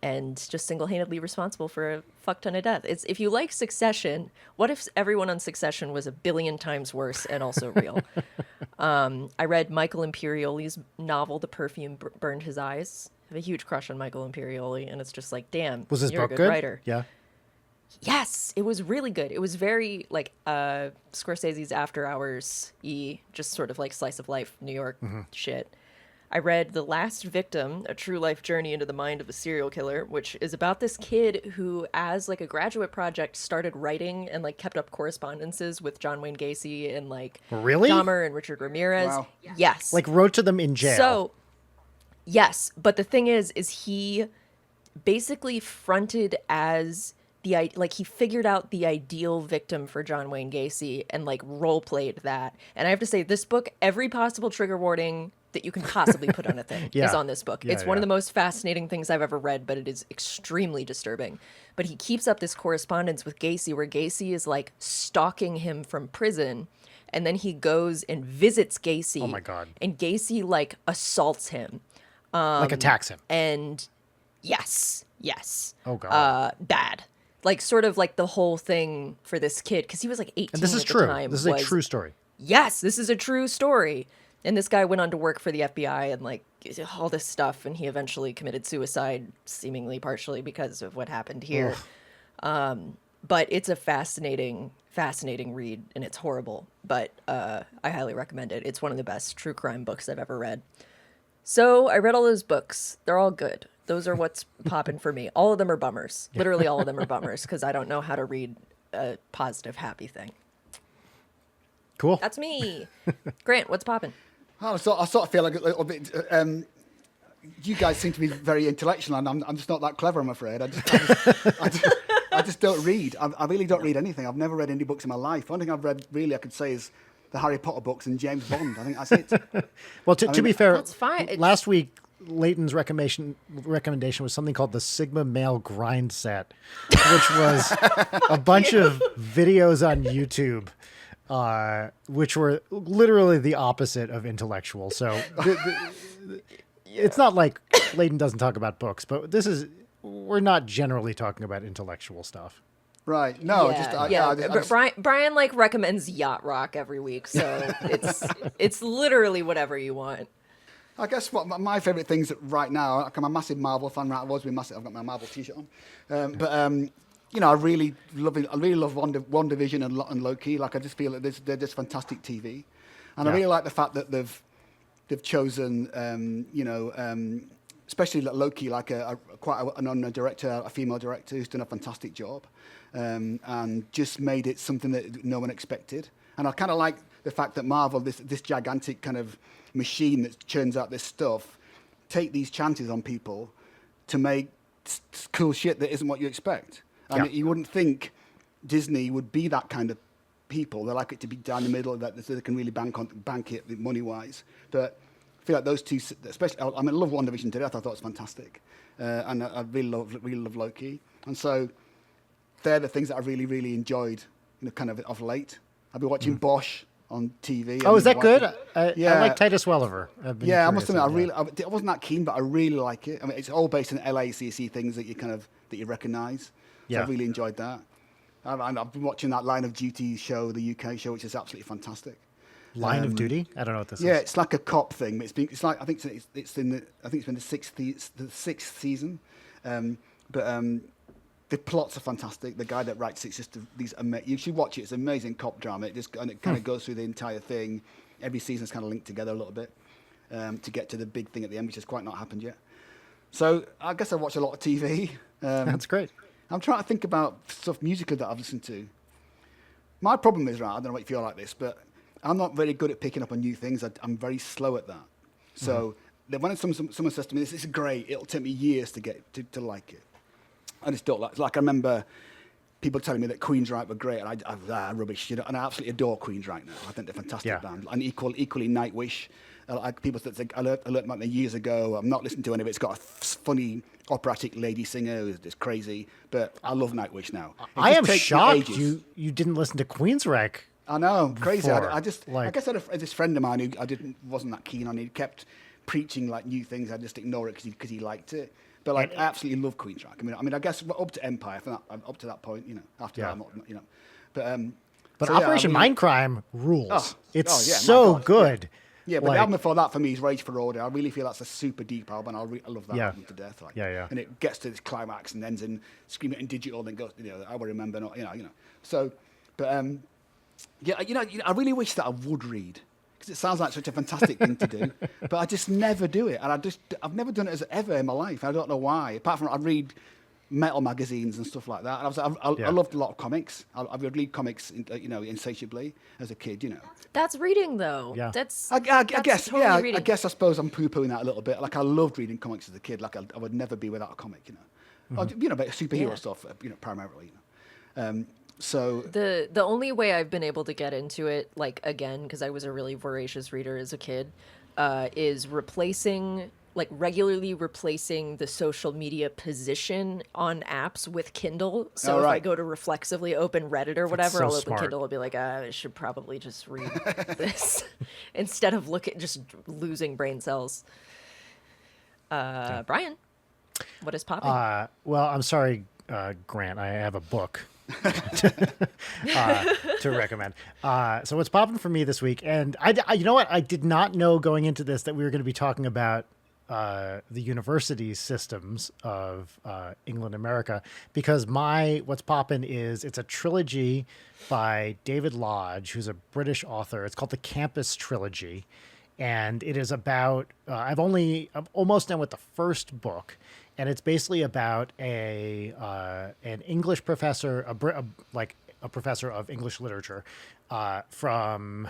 And just single-handedly responsible for a fuck ton of death. If you like Succession, what if everyone on Succession was a billion times worse and also real? I read Michael Imperioli's novel, The Perfume Burned His Eyes. I have a huge crush on Michael Imperioli, and it's just like, damn, was this you're book a good writer. Yeah. Yes, it was really good. It was very like Scorsese's After Hours-y, just sort of like slice of life New York shit. I read The Last Victim, A True Life Journey into the Mind of a Serial Killer, which is about this kid who, as like a graduate project, started writing and like kept up correspondences with John Wayne Gacy and like really? Dahmer and Richard Ramirez. Wow. Yes. Like wrote to them in jail. So, yes. But the thing is he basically fronted as he figured out the ideal victim for John Wayne Gacy and like role played that. And I have to say, this book, every possible trigger warning that you can possibly put on a thing is on this book. It's one of the most fascinating things I've ever read, but it is extremely disturbing. But he keeps up this correspondence with Gacy where Gacy is like stalking him from prison. And then he goes and visits Gacy. Oh my God. And Gacy like assaults him. Like attacks him. And yes. Oh God. Bad. Like sort of like the whole thing for this kid. Because he was like 18 and this is at true. the time. This is a true story. Yes, this is a true story. And this guy went on to work for the FBI and like all this stuff, and he eventually committed suicide, seemingly partially because of what happened here. But it's a fascinating read, and it's horrible. But I highly recommend it. It's one of the best true crime books I've ever read. So I read all those books. They're all good. Those are what's popping for me. All of them are bummers. Literally all of them are bummers because I don't know how to read a positive, happy thing. Cool. That's me. Grant, what's popping? I sort of feel like a little bit. You guys seem to be very intellectual, and I'm just not that clever, I'm afraid. I just don't read. I really don't read anything. I've never read any books in my life. One thing I've read, really, I could say, is the Harry Potter books and James Bond. I think that's it. Well, to be fair, that's fine. Last week, Leighton's recommendation was something called the Sigma Male Grind Set, which was a bunch of videos on YouTube. Which were literally the opposite of intellectual. So it's not like Leighton doesn't talk about books, but we're not generally talking about intellectual stuff. Right. No, Brian like recommends yacht rock every week, so it's literally whatever you want. I guess what my favourite things right now, like I'm a massive Marvel fan, right? I've always been massive. I've got my Marvel t-shirt on. You know, I really love WandaVision and Loki. Like, I just feel that they're just fantastic TV, and I really like the fact that they've chosen, especially Loki, like quite an unknown director, a female director who's done a fantastic job, and just made it something that no one expected. And I kind of like the fact that Marvel, this gigantic kind of machine that churns out this stuff, take these chances on people to make cool shit that isn't what you expect. And you wouldn't think Disney would be that kind of people. They like it to be down the middle, that so they can really bank it money-wise. But I feel like those two, especially, I love WandaVision today. I thought it was fantastic, and I really love Loki. And so they're the things that I really, really enjoyed, kind of late. I've been watching Bosch on TV. Oh, is that good? I like Titus Welliver. I must admit, I wasn't that keen, but I really like it. I mean, it's all based on LACC things that you recognise. So I really enjoyed that. I've been watching that Line of Duty show, the UK show, which is absolutely fantastic. Line of Duty? I don't know what this is. Yeah, it's like a cop thing. It's like I think it's been the sixth season. But The plots are fantastic. The guy that writes it's just you should watch it. It's an amazing cop drama. It kind of goes through the entire thing. Every season's kind of linked together a little bit to get to the big thing at the end, which has quite not happened yet. So I guess I watch a lot of TV. That's great. I'm trying to think about stuff musical that I've listened to. My problem is, right, I don't know what you feel like this, but I'm not very good at picking up on new things. I'm very slow at that. So when someone says to me, this is great, it'll take me years to get to like it. I just don't like I remember people telling me that Queensryche were great, and I rubbish, and I absolutely adore Queensryche now. I think they're a fantastic band. And equally Nightwish. Like people that think I learned about them years ago. I'm not listening to any of it. It's got a funny operatic lady singer who's crazy, but I love Nightwish now. I am shocked you didn't listen to Queensryche. I know, crazy. I guess I had this friend of mine who wasn't that keen on. He kept preaching like new things. I just ignore it because he liked it. But like, I absolutely love Queensryche. I mean, I guess up to Empire, up to that point, After that, But Operation Mindcrime rules. It's my so God, good. Yeah, but the album before that for me is Rage for Order. I really feel that's a super deep album. I love that album to death. And it gets to this climax and ends in Screaming in Digital, then goes, I will remember, So, but I really wish that I would read. Because it sounds like such a fantastic thing to do, but I just never do it, and I've never done it ever in my life. I don't know why. Apart from I read metal magazines and stuff like that, and I loved a lot of comics. I would read comics, insatiably as a kid. That's reading, though. Yeah. I guess. Totally reading. I guess I suppose I'm poo-pooing that a little bit. Like I loved reading comics as a kid. Like I would never be without a comic. But superhero stuff. Primarily. So the only way I've been able to get into it, like again, because I was a really voracious reader as a kid, is regularly replacing the social media position on apps with Kindle. So if I go to reflexively open Reddit or whatever, I'll open Kindle and be like, I should probably just read this instead of just losing brain cells. Brian, what is popping? Well, I'm sorry, Grant. I have a book to recommend. So what's popping for me this week, and I you know what, I did not know going into this that we were going to be talking about the university systems of England, America, because what's popping is it's a trilogy by David Lodge, who's a British author. It's called the Campus Trilogy, and it is about I'm almost done with the first book. And it's basically about an English professor, a professor of English literature, from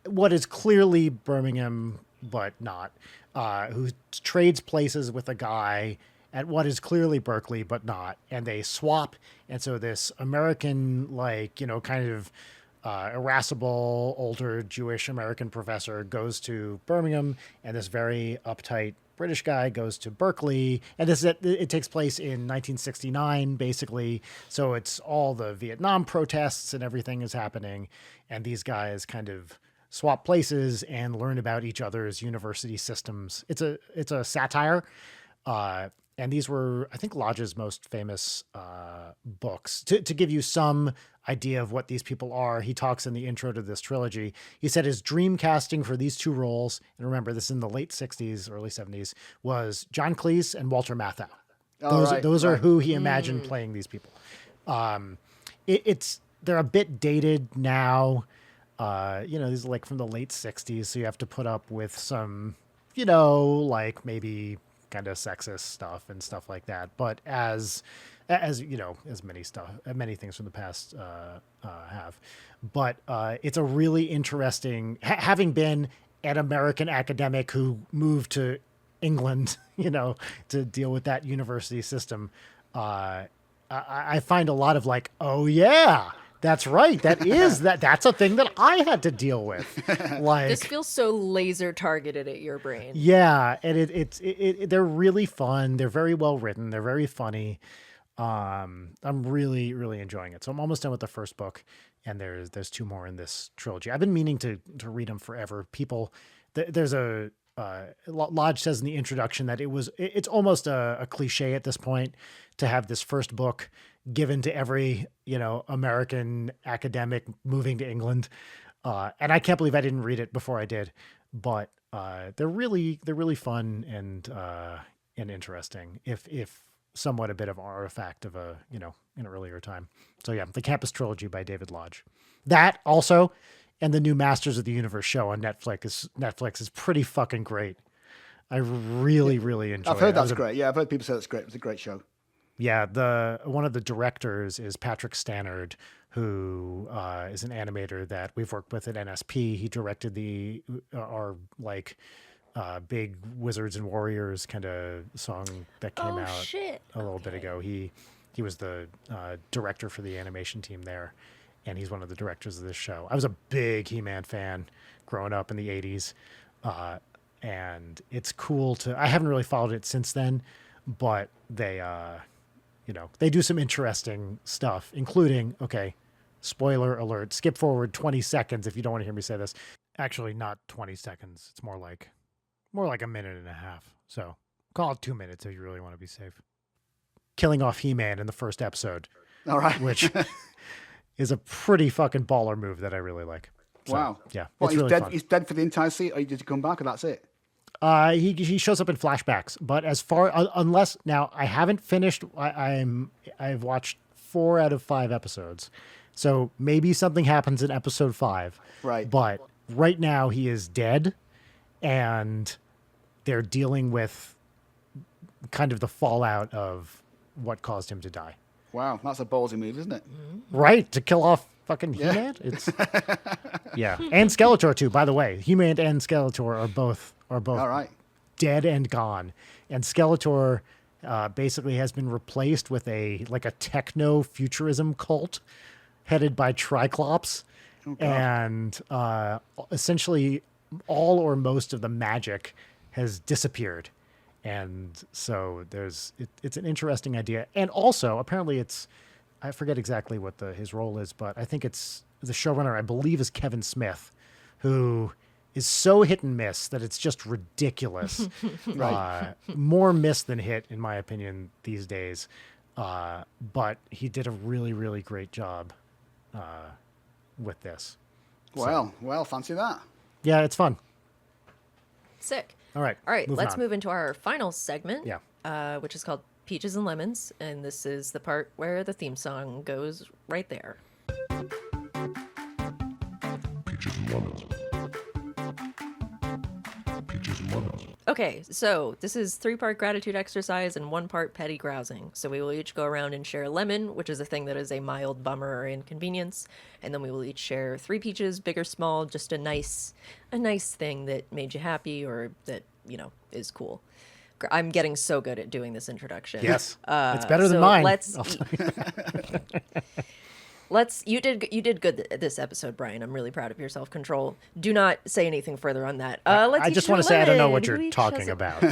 what is clearly Birmingham but not, who trades places with a guy at what is clearly Berkeley but not, and they swap. And so this American, kind of irascible older Jewish American professor goes to Birmingham, and this very uptight British guy goes to Berkeley, and it takes place in 1969, basically. So it's all the Vietnam protests and everything is happening, and these guys kind of swap places and learn about each other's university systems. It's a satire, and these were, I think, Lodge's most famous books. To give you some idea of what these people are, he talks in the intro to this trilogy. He said his dream casting for these two roles, and remember, this is in the late 60s, early 70s, was John Cleese and Walter Matthau. Those are who he imagined playing these people. They're a bit dated now. These are from the late 60s, so you have to put up with some, maybe kind of sexist stuff and stuff like that. But as many things from the past have. But it's a really interesting, having been an American academic who moved to England, to deal with that university system. I find a lot of oh yeah, that's right. That's a thing that I had to deal with. This feels so laser targeted at your brain. Yeah. And they're really fun. They're very well written. They're very funny. I'm really, really enjoying it. So I'm almost done with the first book, and there's two more in this trilogy. I've been meaning to read them forever. There's Lodge says in the introduction that it's almost a cliche at this point to have this first book given to every, American academic moving to England. And I can't believe I didn't read it before I did, but, they're really fun and interesting. If somewhat a bit of artifact of an earlier time. So yeah, the Campus Trilogy by David Lodge. That also, and the new Masters of the Universe show on Netflix is pretty fucking great. I really enjoy it. I've heard that's great. Yeah, I've heard people say that's great. It was a great show. Yeah, one of the directors is Patrick Stannard, who is an animator that we've worked with at NSP. He directed our big Wizards and Warriors kind of song that came out a little bit ago. He was the director for the animation team there, and he's one of the directors of this show. I was a big He-Man fan growing up in the 80s, and it's cool I haven't really followed it since then, but they do some interesting stuff, including, okay, spoiler alert, skip forward 20 seconds if you don't want to hear me say this. Actually, not 20 seconds. It's more like a minute and a half. So call it 2 minutes if you really want to be safe. Killing off He-Man in the first episode. All right. Which is a pretty fucking baller move that I really like. So, wow. Yeah. Well, it's really fun. He's dead for the entire season, or did he come back and that's it? He shows up in flashbacks, but unless now I haven't finished, I've watched 4 out of 5 episodes, so maybe something happens in episode 5. Right. But right now he is dead, and they're dealing with kind of the fallout of what caused him to die. Wow, that's a ballsy move, isn't it? Right, to kill off fucking He-Man. It's yeah, and Skeletor too. By the way, He-Man and Skeletor are both all right, dead and gone. And Skeletor basically has been replaced with a techno futurism cult headed by Triclops, and essentially all or most of the magic has disappeared. And so it's an interesting idea. And also, apparently I forget exactly what his role is, but I think it's the showrunner, I believe, is Kevin Smith, who is so hit and miss that it's just ridiculous. Right. More miss than hit, in my opinion, these days. But he did a really, really great job with this. Well, fancy that. Yeah, it's fun. Sick. All right. Let's move into our final segment, Yeah. which is called Peaches and Lemons. And this is the part where the theme song goes right there. Peaches and lemons. Peaches and lemons. Okay, so this is 3-part gratitude exercise and 1-part petty grousing. So we will each go around and share a lemon, which is a thing that is a mild bummer or inconvenience, and then we will each share 3 peaches, big or small, just a nice thing that made you happy or that is cool. I'm getting so good at doing this introduction. Yes, it's better than mine. You did good this episode, Brian. I'm really proud of your self-control. Do not say anything further on that. I just want to say I don't know what you're talking about.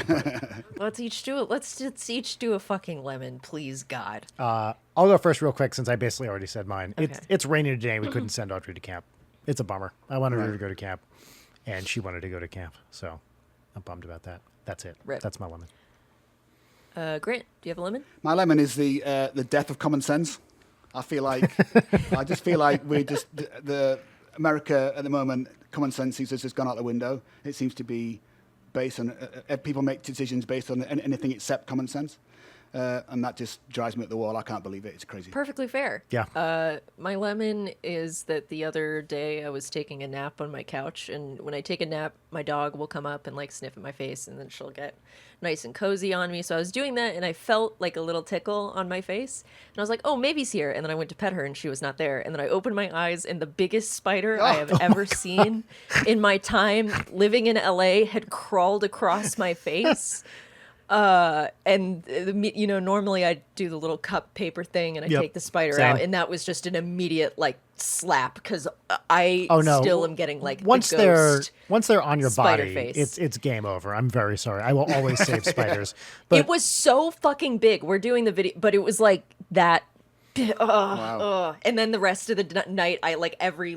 Let's each do it. Let's each do a fucking lemon, please, God. I'll go first real quick since I basically already said mine. Okay. It's raining today. We couldn't send Audrey to camp. It's a bummer. I wanted her to go to camp, and she wanted to go to camp. So I'm bummed about that. That's it. Rip. That's my lemon. Grant, do you have a lemon? My lemon is the death of common sense. I just feel like we're just the America at the moment. Common sense has just gone out the window. It seems to be based on people make decisions based on anything except common sense, and that just drives me up the wall. I can't believe it. It's crazy. Perfectly fair. Yeah. My lemon is that the other day I was taking a nap on my couch, and when I take a nap, my dog will come up and sniff at my face, and then she'll get nice and cozy on me. So I was doing that, and I felt like a little tickle on my face, and I was like, "Oh, maybe's here." And then I went to pet her, and she was not there. And then I opened my eyes, and the biggest spider I have ever seen in my time living in LA had crawled across my face. And normally I do the little cup paper thing and I take the spider out, and that was just an immediate slap because I still am getting once they're on your body, face. it's game over. I'm very sorry. I will always save spiders. But it was so fucking big. We're doing the video, but it was like that. Wow. And then the rest of the night, I every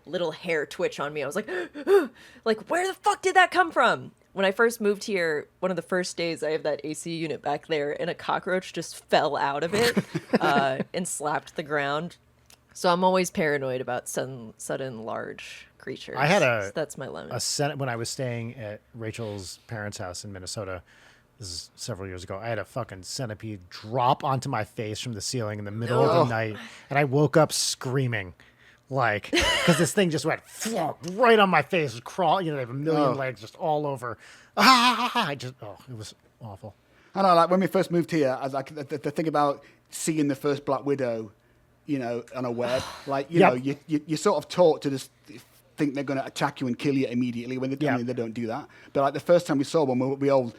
little hair twitch on me. I was like, where the fuck did that come from? When I first moved here, one of the first days I have that AC unit back there, and a cockroach just fell out of it and slapped the ground. So I'm always paranoid about sudden large creatures. I had so that's my lemon. when I was staying at Rachel's parents' house in Minnesota. this is several years ago. I had a fucking centipede drop onto my face from the ceiling in the middle of the night, and I woke up screaming, like, because this thing just went right on my face, crawl. You know, they have a million legs just all over. It was awful. I know, like when we first moved here, I was like the thing about seeing the first Black Widow, you know, on a web, like you know, you sort of taught to just think they're going to attack you and kill you immediately when they, I mean, they don't do that. But like the first time we saw one, we all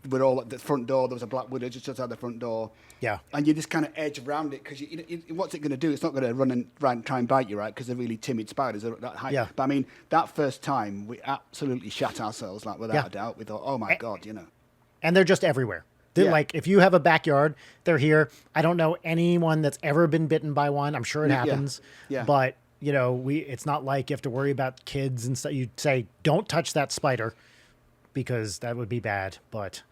were all at the front door. There was a Black Widow just outside the front door. Yeah. And you just kind of edge around it because what's it going to do? It's not going to run and try and bite you, right? Because they're really timid spiders. They're that high. Yeah. But I mean, that first time we absolutely shat ourselves, like without a doubt. We thought, oh my God, you know. And they're just everywhere. They're like, if you have a backyard, they're here. I don't know anyone that's ever been bitten by one. I'm sure it happens. Yeah. But, you know, it's not like you have to worry about kids and stuff. You say, don't touch that spider because that would be bad. But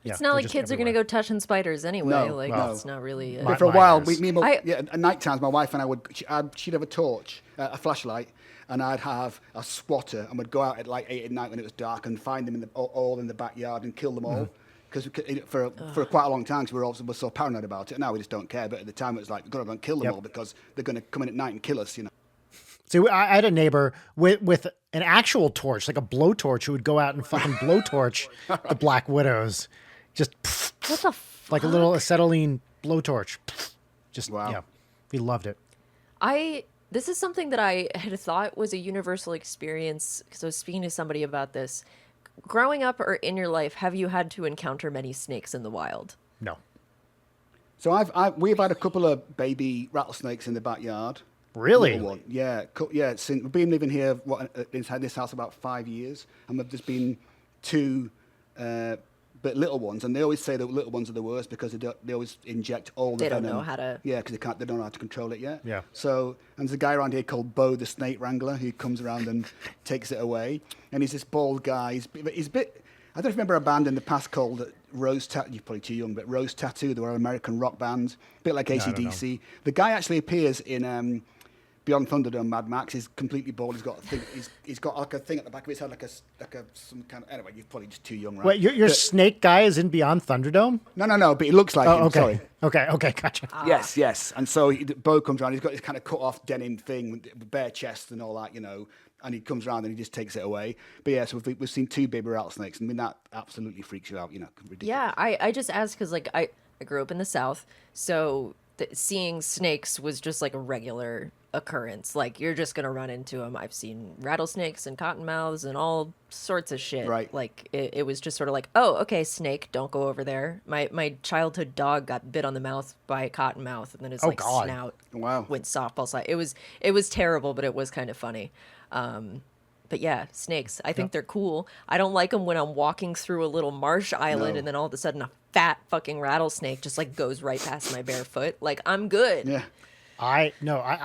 it's not like kids are going to go touching spiders anyway. It's not really. But for a while, at night times, my wife and I she'd have a torch, a flashlight, and I'd have a swatter, and we'd go out at like 8 at night when it was dark and find them all in the backyard and kill them all. Because for quite a long time, because we're so paranoid about it. Now we just don't care. But at the time, it was like, we've got to go and kill them all because they're going to come in at night and kill us, you know. See, I had a neighbor with an actual torch, like a blowtorch, who would go out and fucking blowtorch the Black Widows. Just what the fuck? Like a little acetylene blowtorch. Just, we loved it. This is something that I had thought was a universal experience because I was speaking to somebody about this. Growing up or in your life, have you had to encounter many snakes in the wild? No. So we've had a couple of baby rattlesnakes in the backyard. Really? Yeah. Since we've been living here, inside this house about 5 years, and there's been two, but little ones, and they always say that little ones are the worst because they always inject all the venom. They don't know how to. Yeah, because they don't know how to control it yet. Yeah. So, and there's a guy around here called Bo, the snake wrangler, who comes around and takes it away. And he's this bald guy. He's a bit. I don't remember a band in the past called Rose Tattoo. You're probably too young, but Rose Tattoo. They were an American rock band, a bit like AC/DC. The guy actually appears in Beyond Thunderdome, Mad Max. He's completely bald. He's got a thing. He's got like a thing at the back of his head, like some kind of. Anyway, you're probably just too young, right? Wait, your snake guy is in Beyond Thunderdome? No. But he looks like him. Okay. Sorry. Okay, gotcha. Yes. And so Bo comes around. He's got this kind of cut off denim thing, with bare chest and all that, you know. And he comes around and he just takes it away. But yeah, so we've seen two baby rattlesnakes. I mean, that absolutely freaks you out, you know. Ridiculous. Yeah, I just asked because like I grew up in the South, so seeing snakes was just like a regular occurrence. Like you're just gonna run into them. I've seen rattlesnakes and cottonmouths and all sorts of shit. Right. Like it was just sort of like, oh, okay, snake, don't go over there. My childhood dog got bit on the mouth by a cottonmouth, and then his snout went softball side. It was terrible, but it was kind of funny. But yeah, snakes. I think they're cool. I don't like them when I'm walking through a little marsh island and then all of a sudden a fat fucking rattlesnake just like goes right past my bare foot. Like I'm good. Yeah. I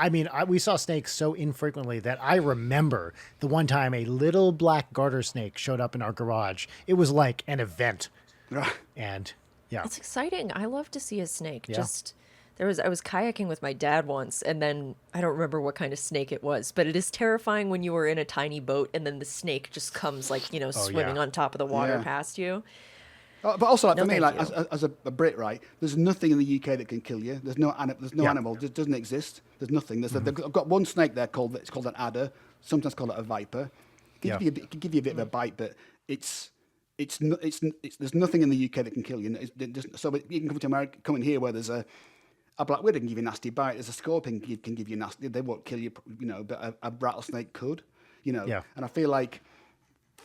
mean, we saw snakes so infrequently that I remember the one time a little black garter snake showed up in our garage. It was like an event. And yeah. It's exciting. I love to see a snake. Yeah. I was kayaking with my dad once, and then I don't remember what kind of snake it was, but it is terrifying when you are in a tiny boat and then the snake just comes like, you know, swimming on top of the water past you. But also, like, for me, like as a Brit, right? There's nothing in the UK that can kill you. There's no animal. It doesn't exist. There's nothing. I've got one snake there called an adder. Sometimes call it a viper. It can give you a bit of a bite, but there's nothing in the UK that can kill you. So you can come to America, come in here where there's a Black Widow can give you a nasty bite. There's a scorpion can give you nasty. They won't kill you, you know, but a rattlesnake could, you know. Yeah. And I feel like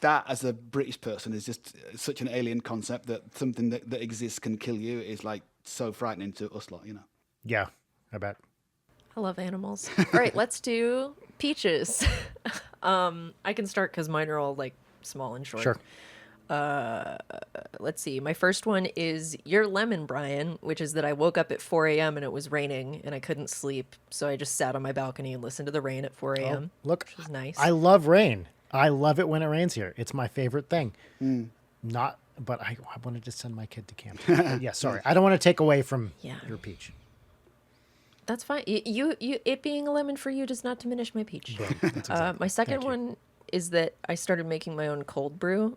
that, as a British person, is just such an alien concept that something that exists can kill you is like so frightening to us lot, you know. Yeah, I bet. I love animals. All right, let's do peaches. I can start because mine are all like small and short. Sure. Let's see. My first one is your lemon, Brian, which is that I woke up at 4 a.m. and it was raining and I couldn't sleep. So I just sat on my balcony and listened to the rain at 4 a.m. Look, which is nice. I love rain. I love it when it rains here. It's my favorite thing. But I wanted to send my kid to camp. Yeah, sorry. I don't want to take away from your peach. That's fine. It being a lemon for you does not diminish my peach. That's exactly. My second one is that I started making my own cold brew,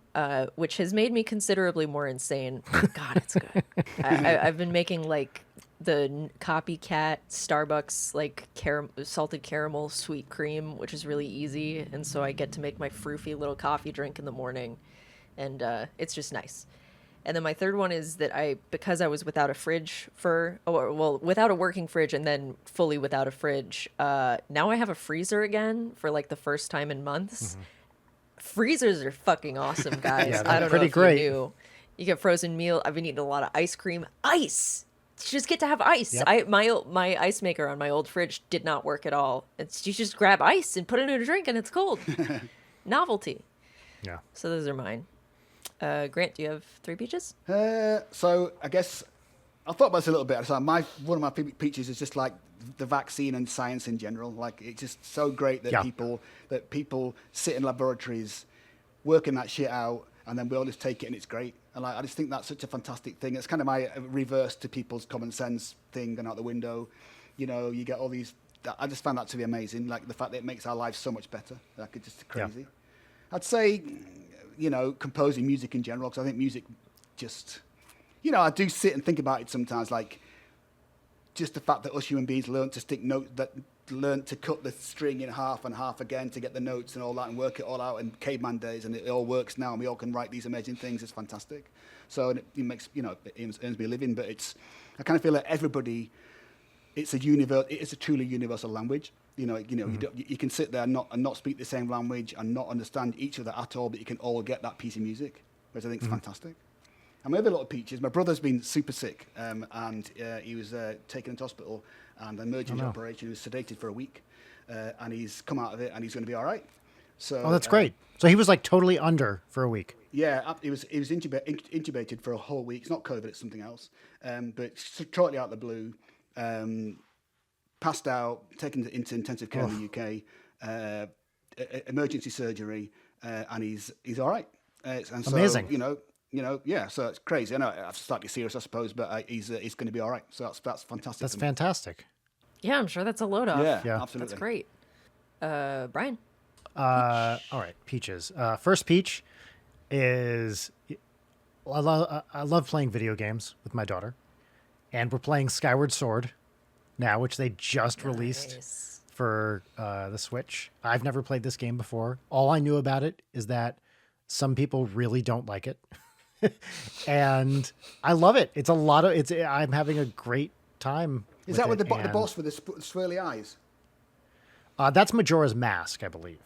which has made me considerably more insane. God, it's good. I've been making like the copycat Starbucks like salted caramel sweet cream, which is really easy, and so I get to make my froofy little coffee drink in the morning, and it's just nice. And then my third one is that because I was without a fridge without a working fridge and then fully without a fridge, now I have a freezer again for like the first time in months. Mm-hmm. Freezers are fucking awesome, guys. Yeah, I don't know if great. you knew. You get frozen meal. I've been eating a lot of ice cream. Ice! You just get to have ice. Yep. My ice maker on my old fridge did not work at all. You just grab ice and put it in a drink and it's cold. Novelty. Yeah. So those are mine. Grant, do you have 3 peaches? So I guess I thought about this a little bit. So one of my favorite peaches is just like the vaccine and science in general. Like it's just so great that people sit in laboratories, working that shit out, and then we all just take it and it's great. And I just think that's such a fantastic thing. It's kind of my reverse to people's common sense thing going out the window. You know, you get all these. I just found that to be amazing. Like the fact that it makes our lives so much better. Like it's just crazy. Yeah. I'd say, you know, composing music in general, because I think music just, you know, I do sit and think about it sometimes, like just the fact that us human beings learn to stick notes, that learn to cut the string in half and half again to get the notes and all that and work it all out in caveman days, and it all works now and we all can write these amazing things. It's fantastic. So it makes, you know, it earns me a living, but I kind of feel like everybody, it's a truly universal language. You know, you can sit there and not speak the same language and not understand each other at all, but you can all get that piece of music, which I think is fantastic. And my other little peaches, my brother's been super sick, and he was taken into hospital and emergency operation. He was sedated for a week, and he's come out of it and he's going to be all right. So, that's great. So he was like totally under for a week. Yeah, he was intubated for a whole week. It's not COVID, it's something else. But shortly out of the blue, passed out, taken into intensive care in the UK, emergency surgery, and he's all right. And so, amazing. So it's crazy. I know it's slightly serious, I suppose, but he's going to be all right. So that's fantastic. That's fantastic. Yeah, I'm sure that's a load off. Yeah, absolutely. That's great. Brian? All right, peaches. First peach is I love playing video games with my daughter, and we're playing Skyward Sword now, which they just released for the Switch. I've never played this game before. All I knew about it is that some people really don't like it. And I love it. I'm having a great time. Is that with the boss with the swirly eyes? That's Majora's Mask, I believe.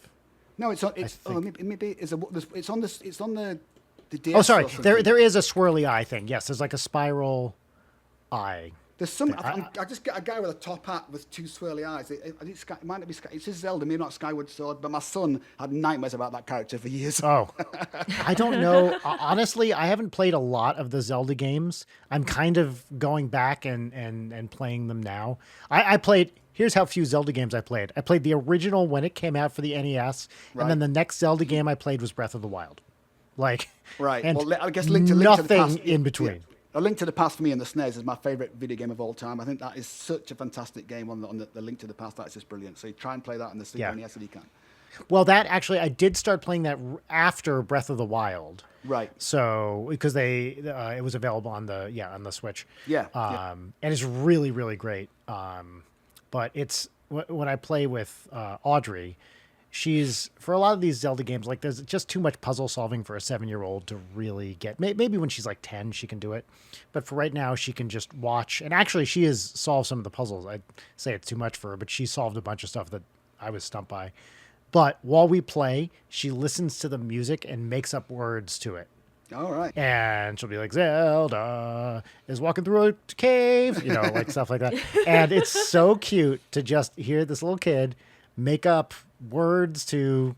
No, it's on. It's on the DS. Oh, sorry. There is a swirly eye thing. Yes, there's like a spiral eye. There's some. I just got a guy with a top hat with 2 swirly eyes. It might not be. It's just Zelda, maybe not Skyward Sword. But my son had nightmares about that character for years. Oh, I don't know. Honestly, I haven't played a lot of the Zelda games. I'm kind of going back and playing them now. I played. Here's how few Zelda games I played. I played the original when it came out for the NES, and then the next Zelda game I played was Breath of the Wild. Right. And well, I guess Link to the Past, in between. Yeah. A Link to the Past for me and the SNES is my favourite video game of all time. I think that is such a fantastic game on the Link to the Past. That's just brilliant. So you try and play that on the Super NES if you can. Well, that actually, I did start playing that after Breath of the Wild. Right. So because it was available on the Switch. Yeah. And it's really, really great. But it's when I play with Audrey, she's, for a lot of these Zelda games, like there's just too much puzzle solving for a 7-year-old to really get. Maybe when she's like 10, she can do it. But for right now, she can just watch. And actually, she has solved some of the puzzles. I'd say it's too much for her, but she solved a bunch of stuff that I was stumped by. But while we play, she listens to the music and makes up words to it. All right. And she'll be like, Zelda is walking through a cave, like stuff like that. And it's so cute to just hear this little kid make up words to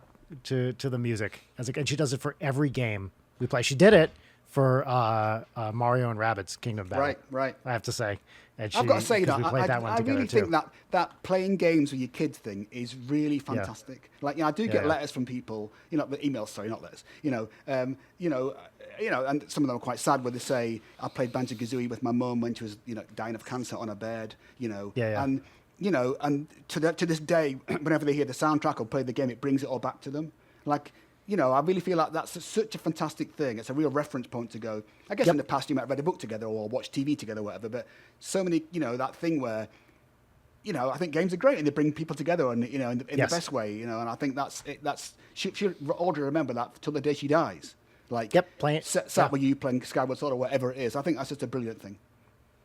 the music. And she does it for every game we play. She did it for Mario and Rabbids Kingdom Battle. Right. I have to say. And I've got to say that I really too. think that playing games with your kids thing is really fantastic. Yeah. Like, I do get letters from people, the emails, sorry, not letters, and some of them are quite sad where they say, I played Banjo-Kazooie with my mum when she was, dying of cancer on her bed, and, and to this day, whenever they hear the soundtrack or play the game, it brings it all back to them. Like, you know, I really feel like that's such a fantastic thing. It's a real reference point to go. I guess in the past you might have read a book together or watched TV together or whatever, but so many, you know, that thing where, you know, I think games are great and they bring people together and, you know, in the best way, you know, and I think she'll always remember that till the day she dies. Like, playing sat with you playing Skyward Sword or whatever it is. I think that's just a brilliant thing.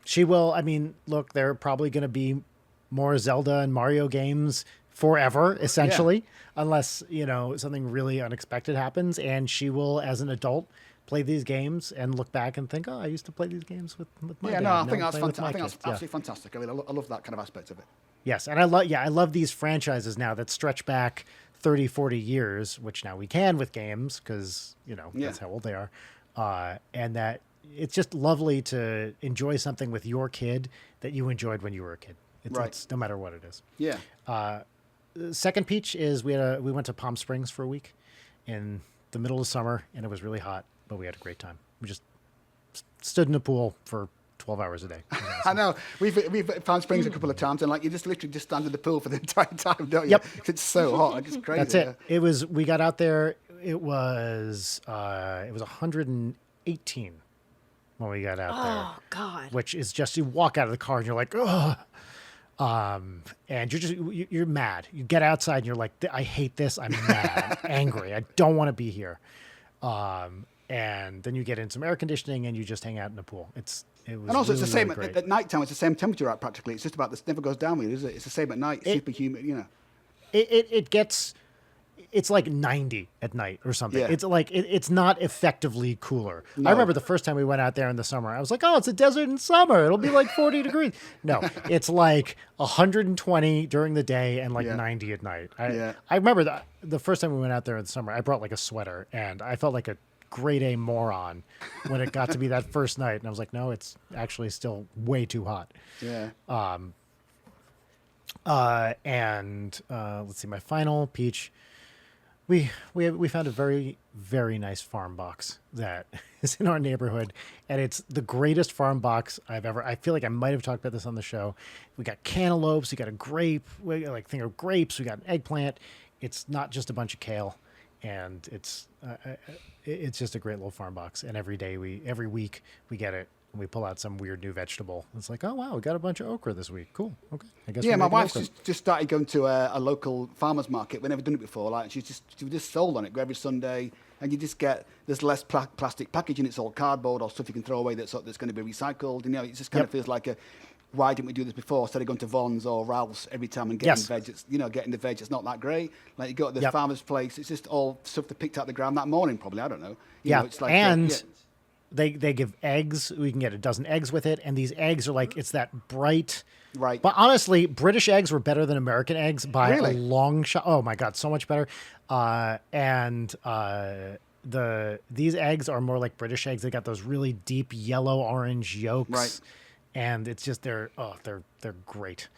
She will. I mean, look, there are probably going to be more Zelda and Mario games forever, essentially, unless, you know, something really unexpected happens. And she will, as an adult, play these games and look back and think, oh, I used to play these games with my dad. I think that's fantastic. I think that's absolutely fantastic. I mean, I love that kind of aspect of it. Yes, and I love these franchises now that stretch back 30, 40 years, which now we can with games because, you know, that's how old they are. And that it's just lovely to enjoy something with your kid that you enjoyed when you were a kid. It's no matter what it is. Yeah. Second peach is we went to Palm Springs for a week in the middle of summer, and it was really hot, but we had a great time. We just stood in the pool for 12 hours a day. Awesome. I know. We've Palm Springs a couple of times, and like you just literally just stand in the pool for the entire time, don't you? Yep. It's so hot. It's crazy. That's it. It was. We got out there. It was 118 when we got out there. Oh God. Which is just you walk out of the car and you're like, oh. And you're mad. You get outside and you're like, I hate this. I'm mad, angry. I don't want to be here. And then you get in some air conditioning and you just hang out in the pool. It's the same at night time. It's the same temperature out practically. It's just about this. Never goes down with it, is it? It's the same at night. Super humid, you know. It's like 90 at night or something. Yeah. It's like, it's not effectively cooler. No. I remember the first time we went out there in the summer, I was like, oh, it's a desert in summer. It'll be like 40 degrees. No, it's like 120 during the day and like 90 at night. I remember that the first time we went out there in the summer, I brought like a sweater and I felt like a grade A moron when it got to be that first night. And I was like, no, it's actually still way too hot. Yeah. Let's see, my final peach. We found a very, very nice farm box that is in our neighborhood, and it's the greatest farm box I've ever. I feel like I might have talked about this on the show. We got cantaloupes, we got a grape, we got like thing of grapes, we got an eggplant. It's not just a bunch of kale, and it's just a great little farm box. And every week we get it. We pull out some weird new vegetable. It's like, oh, wow, we got a bunch of okra this week. Cool. Okay. I guess my wife's just started going to a local farmer's market. We've never done it before. Like she was just sold on it. Go every Sunday, and you just get there's less plastic packaging. It's all cardboard or stuff you can throw away that's going to be recycled. You know, it just kind of feels like why didn't we do this before? Instead of going to Vaughn's or Ralph's every time and getting veg, getting the veg, it's not that great. Like you go to the farmer's place, it's just all stuff they picked out the ground that morning, probably. I don't know. You know, it's like They give eggs. We can get a dozen eggs with it. And these eggs are like, it's that bright. Right. But honestly, British eggs were better than American eggs by a long shot. Oh my God, so much better. These eggs are more like British eggs. They got those really deep yellow orange yolks. Right. And it's just, they're great.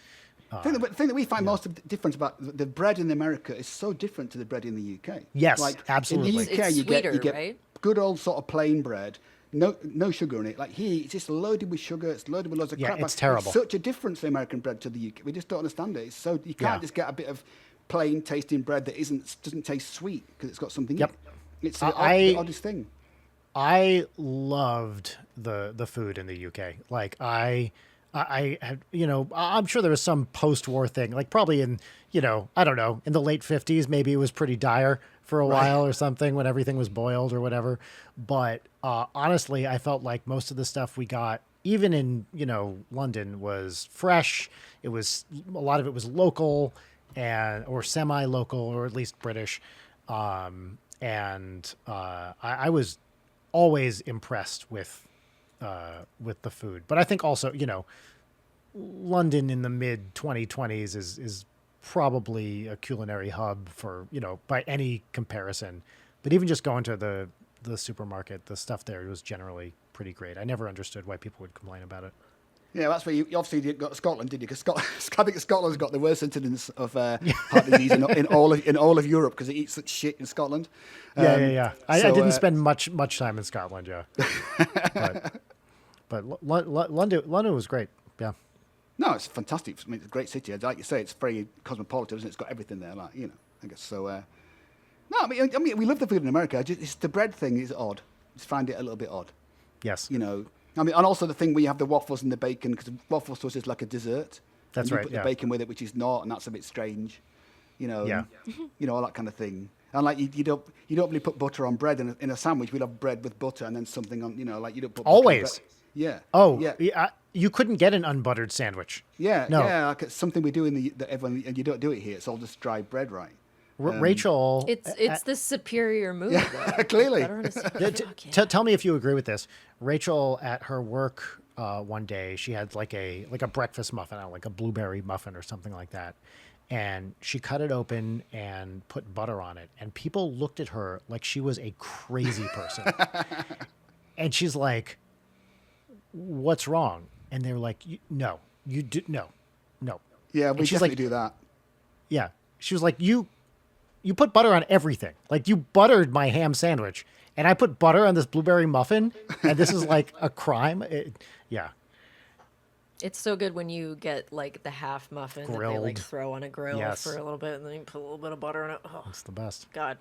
The thing that we find most of the difference about the bread in America is so different to the bread in the UK. Yes, like, absolutely. In the UK, it's you sweeter, get right? good old sort of plain bread. No sugar in it. Like here, it's just loaded with sugar. It's loaded with loads of crap. It's terrible. It's such a difference from American bread to the UK. We just don't understand it. It's so you can't just get a bit of plain tasting bread that doesn't taste sweet because it's got something in it. It's the oddest thing. I loved the food in the UK. Like I had, I'm sure there was some post-war thing, like probably in, I don't know, in the late 50s, maybe it was pretty dire for a while or something when everything was boiled or whatever. But honestly, I felt like most of the stuff we got, even in, London, was fresh. A lot of it was local or semi-local or at least British. I was always impressed with the food. But I think also, London in the mid 2020s is probably a culinary hub for, by any comparison. But even just going to the supermarket, the stuff there was generally pretty great. I never understood why people would complain about it. Yeah, that's where you obviously didn't go to Scotland, did you? Because I think Scotland's got the worst incidence of heart disease in all of Europe because it eats such shit in Scotland. I didn't spend much time in Scotland, but London was great. Yeah. No, it's fantastic. I mean, it's a great city. Like you say, it's very cosmopolitan, isn't it? It's got everything there, I guess so. No, I mean, we love the food in America. It's the bread thing is odd. Just find it a little bit odd. Yes. You know, I mean, and also the thing where you have the waffles and the bacon, because waffles to us is like a dessert. That's and you right. put the bacon with it, which is not, and that's a bit strange. You know. Yeah. You know, all that kind of thing. And like you don't really put butter on bread in a sandwich. We'll have bread with butter and then something on. You know, like you don't put butter Always. on bread. Yeah. Oh, yeah. You couldn't get an unbuttered sandwich. Yeah. No. Yeah. Like it's something we do everyone, and you don't do it here. It's all just dry bread, right? Rachel, It's the superior move. Though. Clearly. Tell me if you agree with this. Rachel at her work one day, she had like a breakfast muffin, like a blueberry muffin or something like that, and she cut it open and put butter on it, and people looked at her like she was a crazy person, and she's like, "What's wrong?" And they were like, "No, you do no." Yeah, we and she's definitely like, do that. Yeah, she was like, You put butter on everything. Like you buttered my ham sandwich and I put butter on this blueberry muffin and this is like a crime. Yeah. It's so good when you get like the half muffin that they like Grilled. throw on a grill Yes. for a little bit and then you put a little bit of butter on it. Oh, It's the best. God.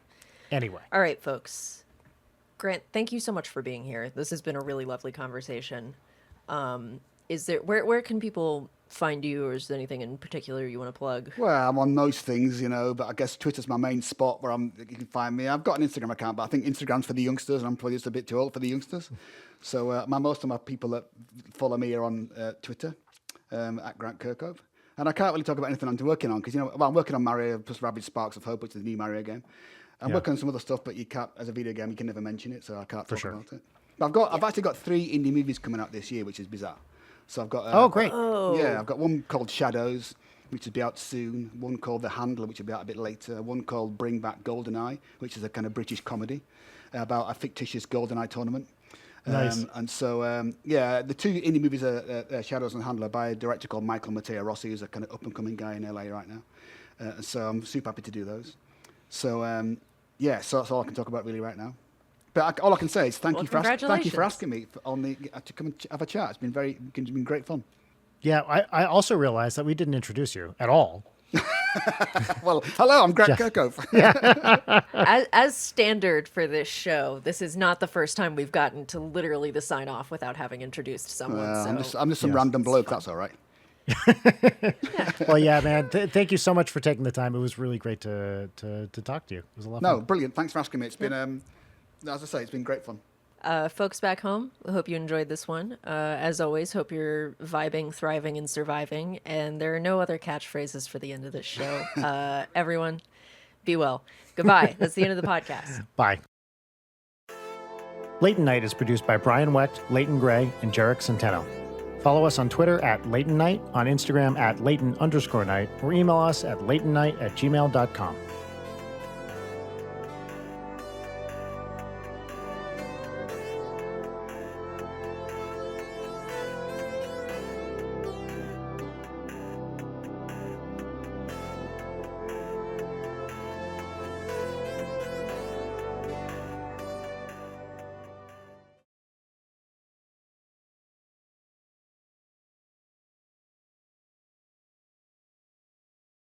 Anyway. All right, folks. Grant, thank you so much for being here. This has been a really lovely conversation. Is there where can people find you, or is there anything in particular you want to plug? Well, I'm on most things, you know, but I guess Twitter's my main spot where you can find me. I've got an Instagram account, but I think Instagram's for the youngsters, and I'm probably just a bit too old for the youngsters. So most of my people that follow me are on Twitter, at Grant Kirkhope. And I can't really talk about anything I'm working on, because, you know, I'm working on Mario plus Rabbids Sparks of Hope, which is the new Mario game. I'm working on some other stuff, but you can't, as a video game, you can never mention it, so I can't talk about it. But I've actually got 3 indie movies coming out this year, which is bizarre. So I've got Great. Yeah, I've got one called Shadows, which will be out soon. One called The Handler, which will be out a bit later. One called Bring Back GoldenEye, which is a kind of British comedy about a fictitious GoldenEye tournament. Nice. And so, the 2 indie movies are Shadows and Handler by a director called Michael Matteo Rossi, who's a kind of up-and-coming guy in LA right now. So I'm super happy to do those. So, so that's all I can talk about really right now. But all I can say is thank you for asking me to come and have a chat. It's been great fun. Yeah, I also realized that we didn't introduce you at all. Well, hello, I'm Grant Kirkhope. As standard for this show, this is not the first time we've gotten to literally the sign off without having introduced someone. I'm just some random bloke. That's all right. Well, yeah, man. Thank you so much for taking the time. It was really great to talk to you. It was a lot of fun. No, brilliant. Thanks for asking me. It's been, as I say, it's been great fun. Folks back home, I hope you enjoyed this one. As always, hope you're vibing, thriving, and surviving. And there are no other catchphrases for the end of this show. Everyone, be well. Goodbye. That's the end of the podcast. Bye. Leighton Night is produced by Brian Wecht, Leighton Gray, and Jarek Centeno. Follow us on Twitter at Leighton Night, on Instagram at Leighton_Night, or email us at leightonnight@gmail.com.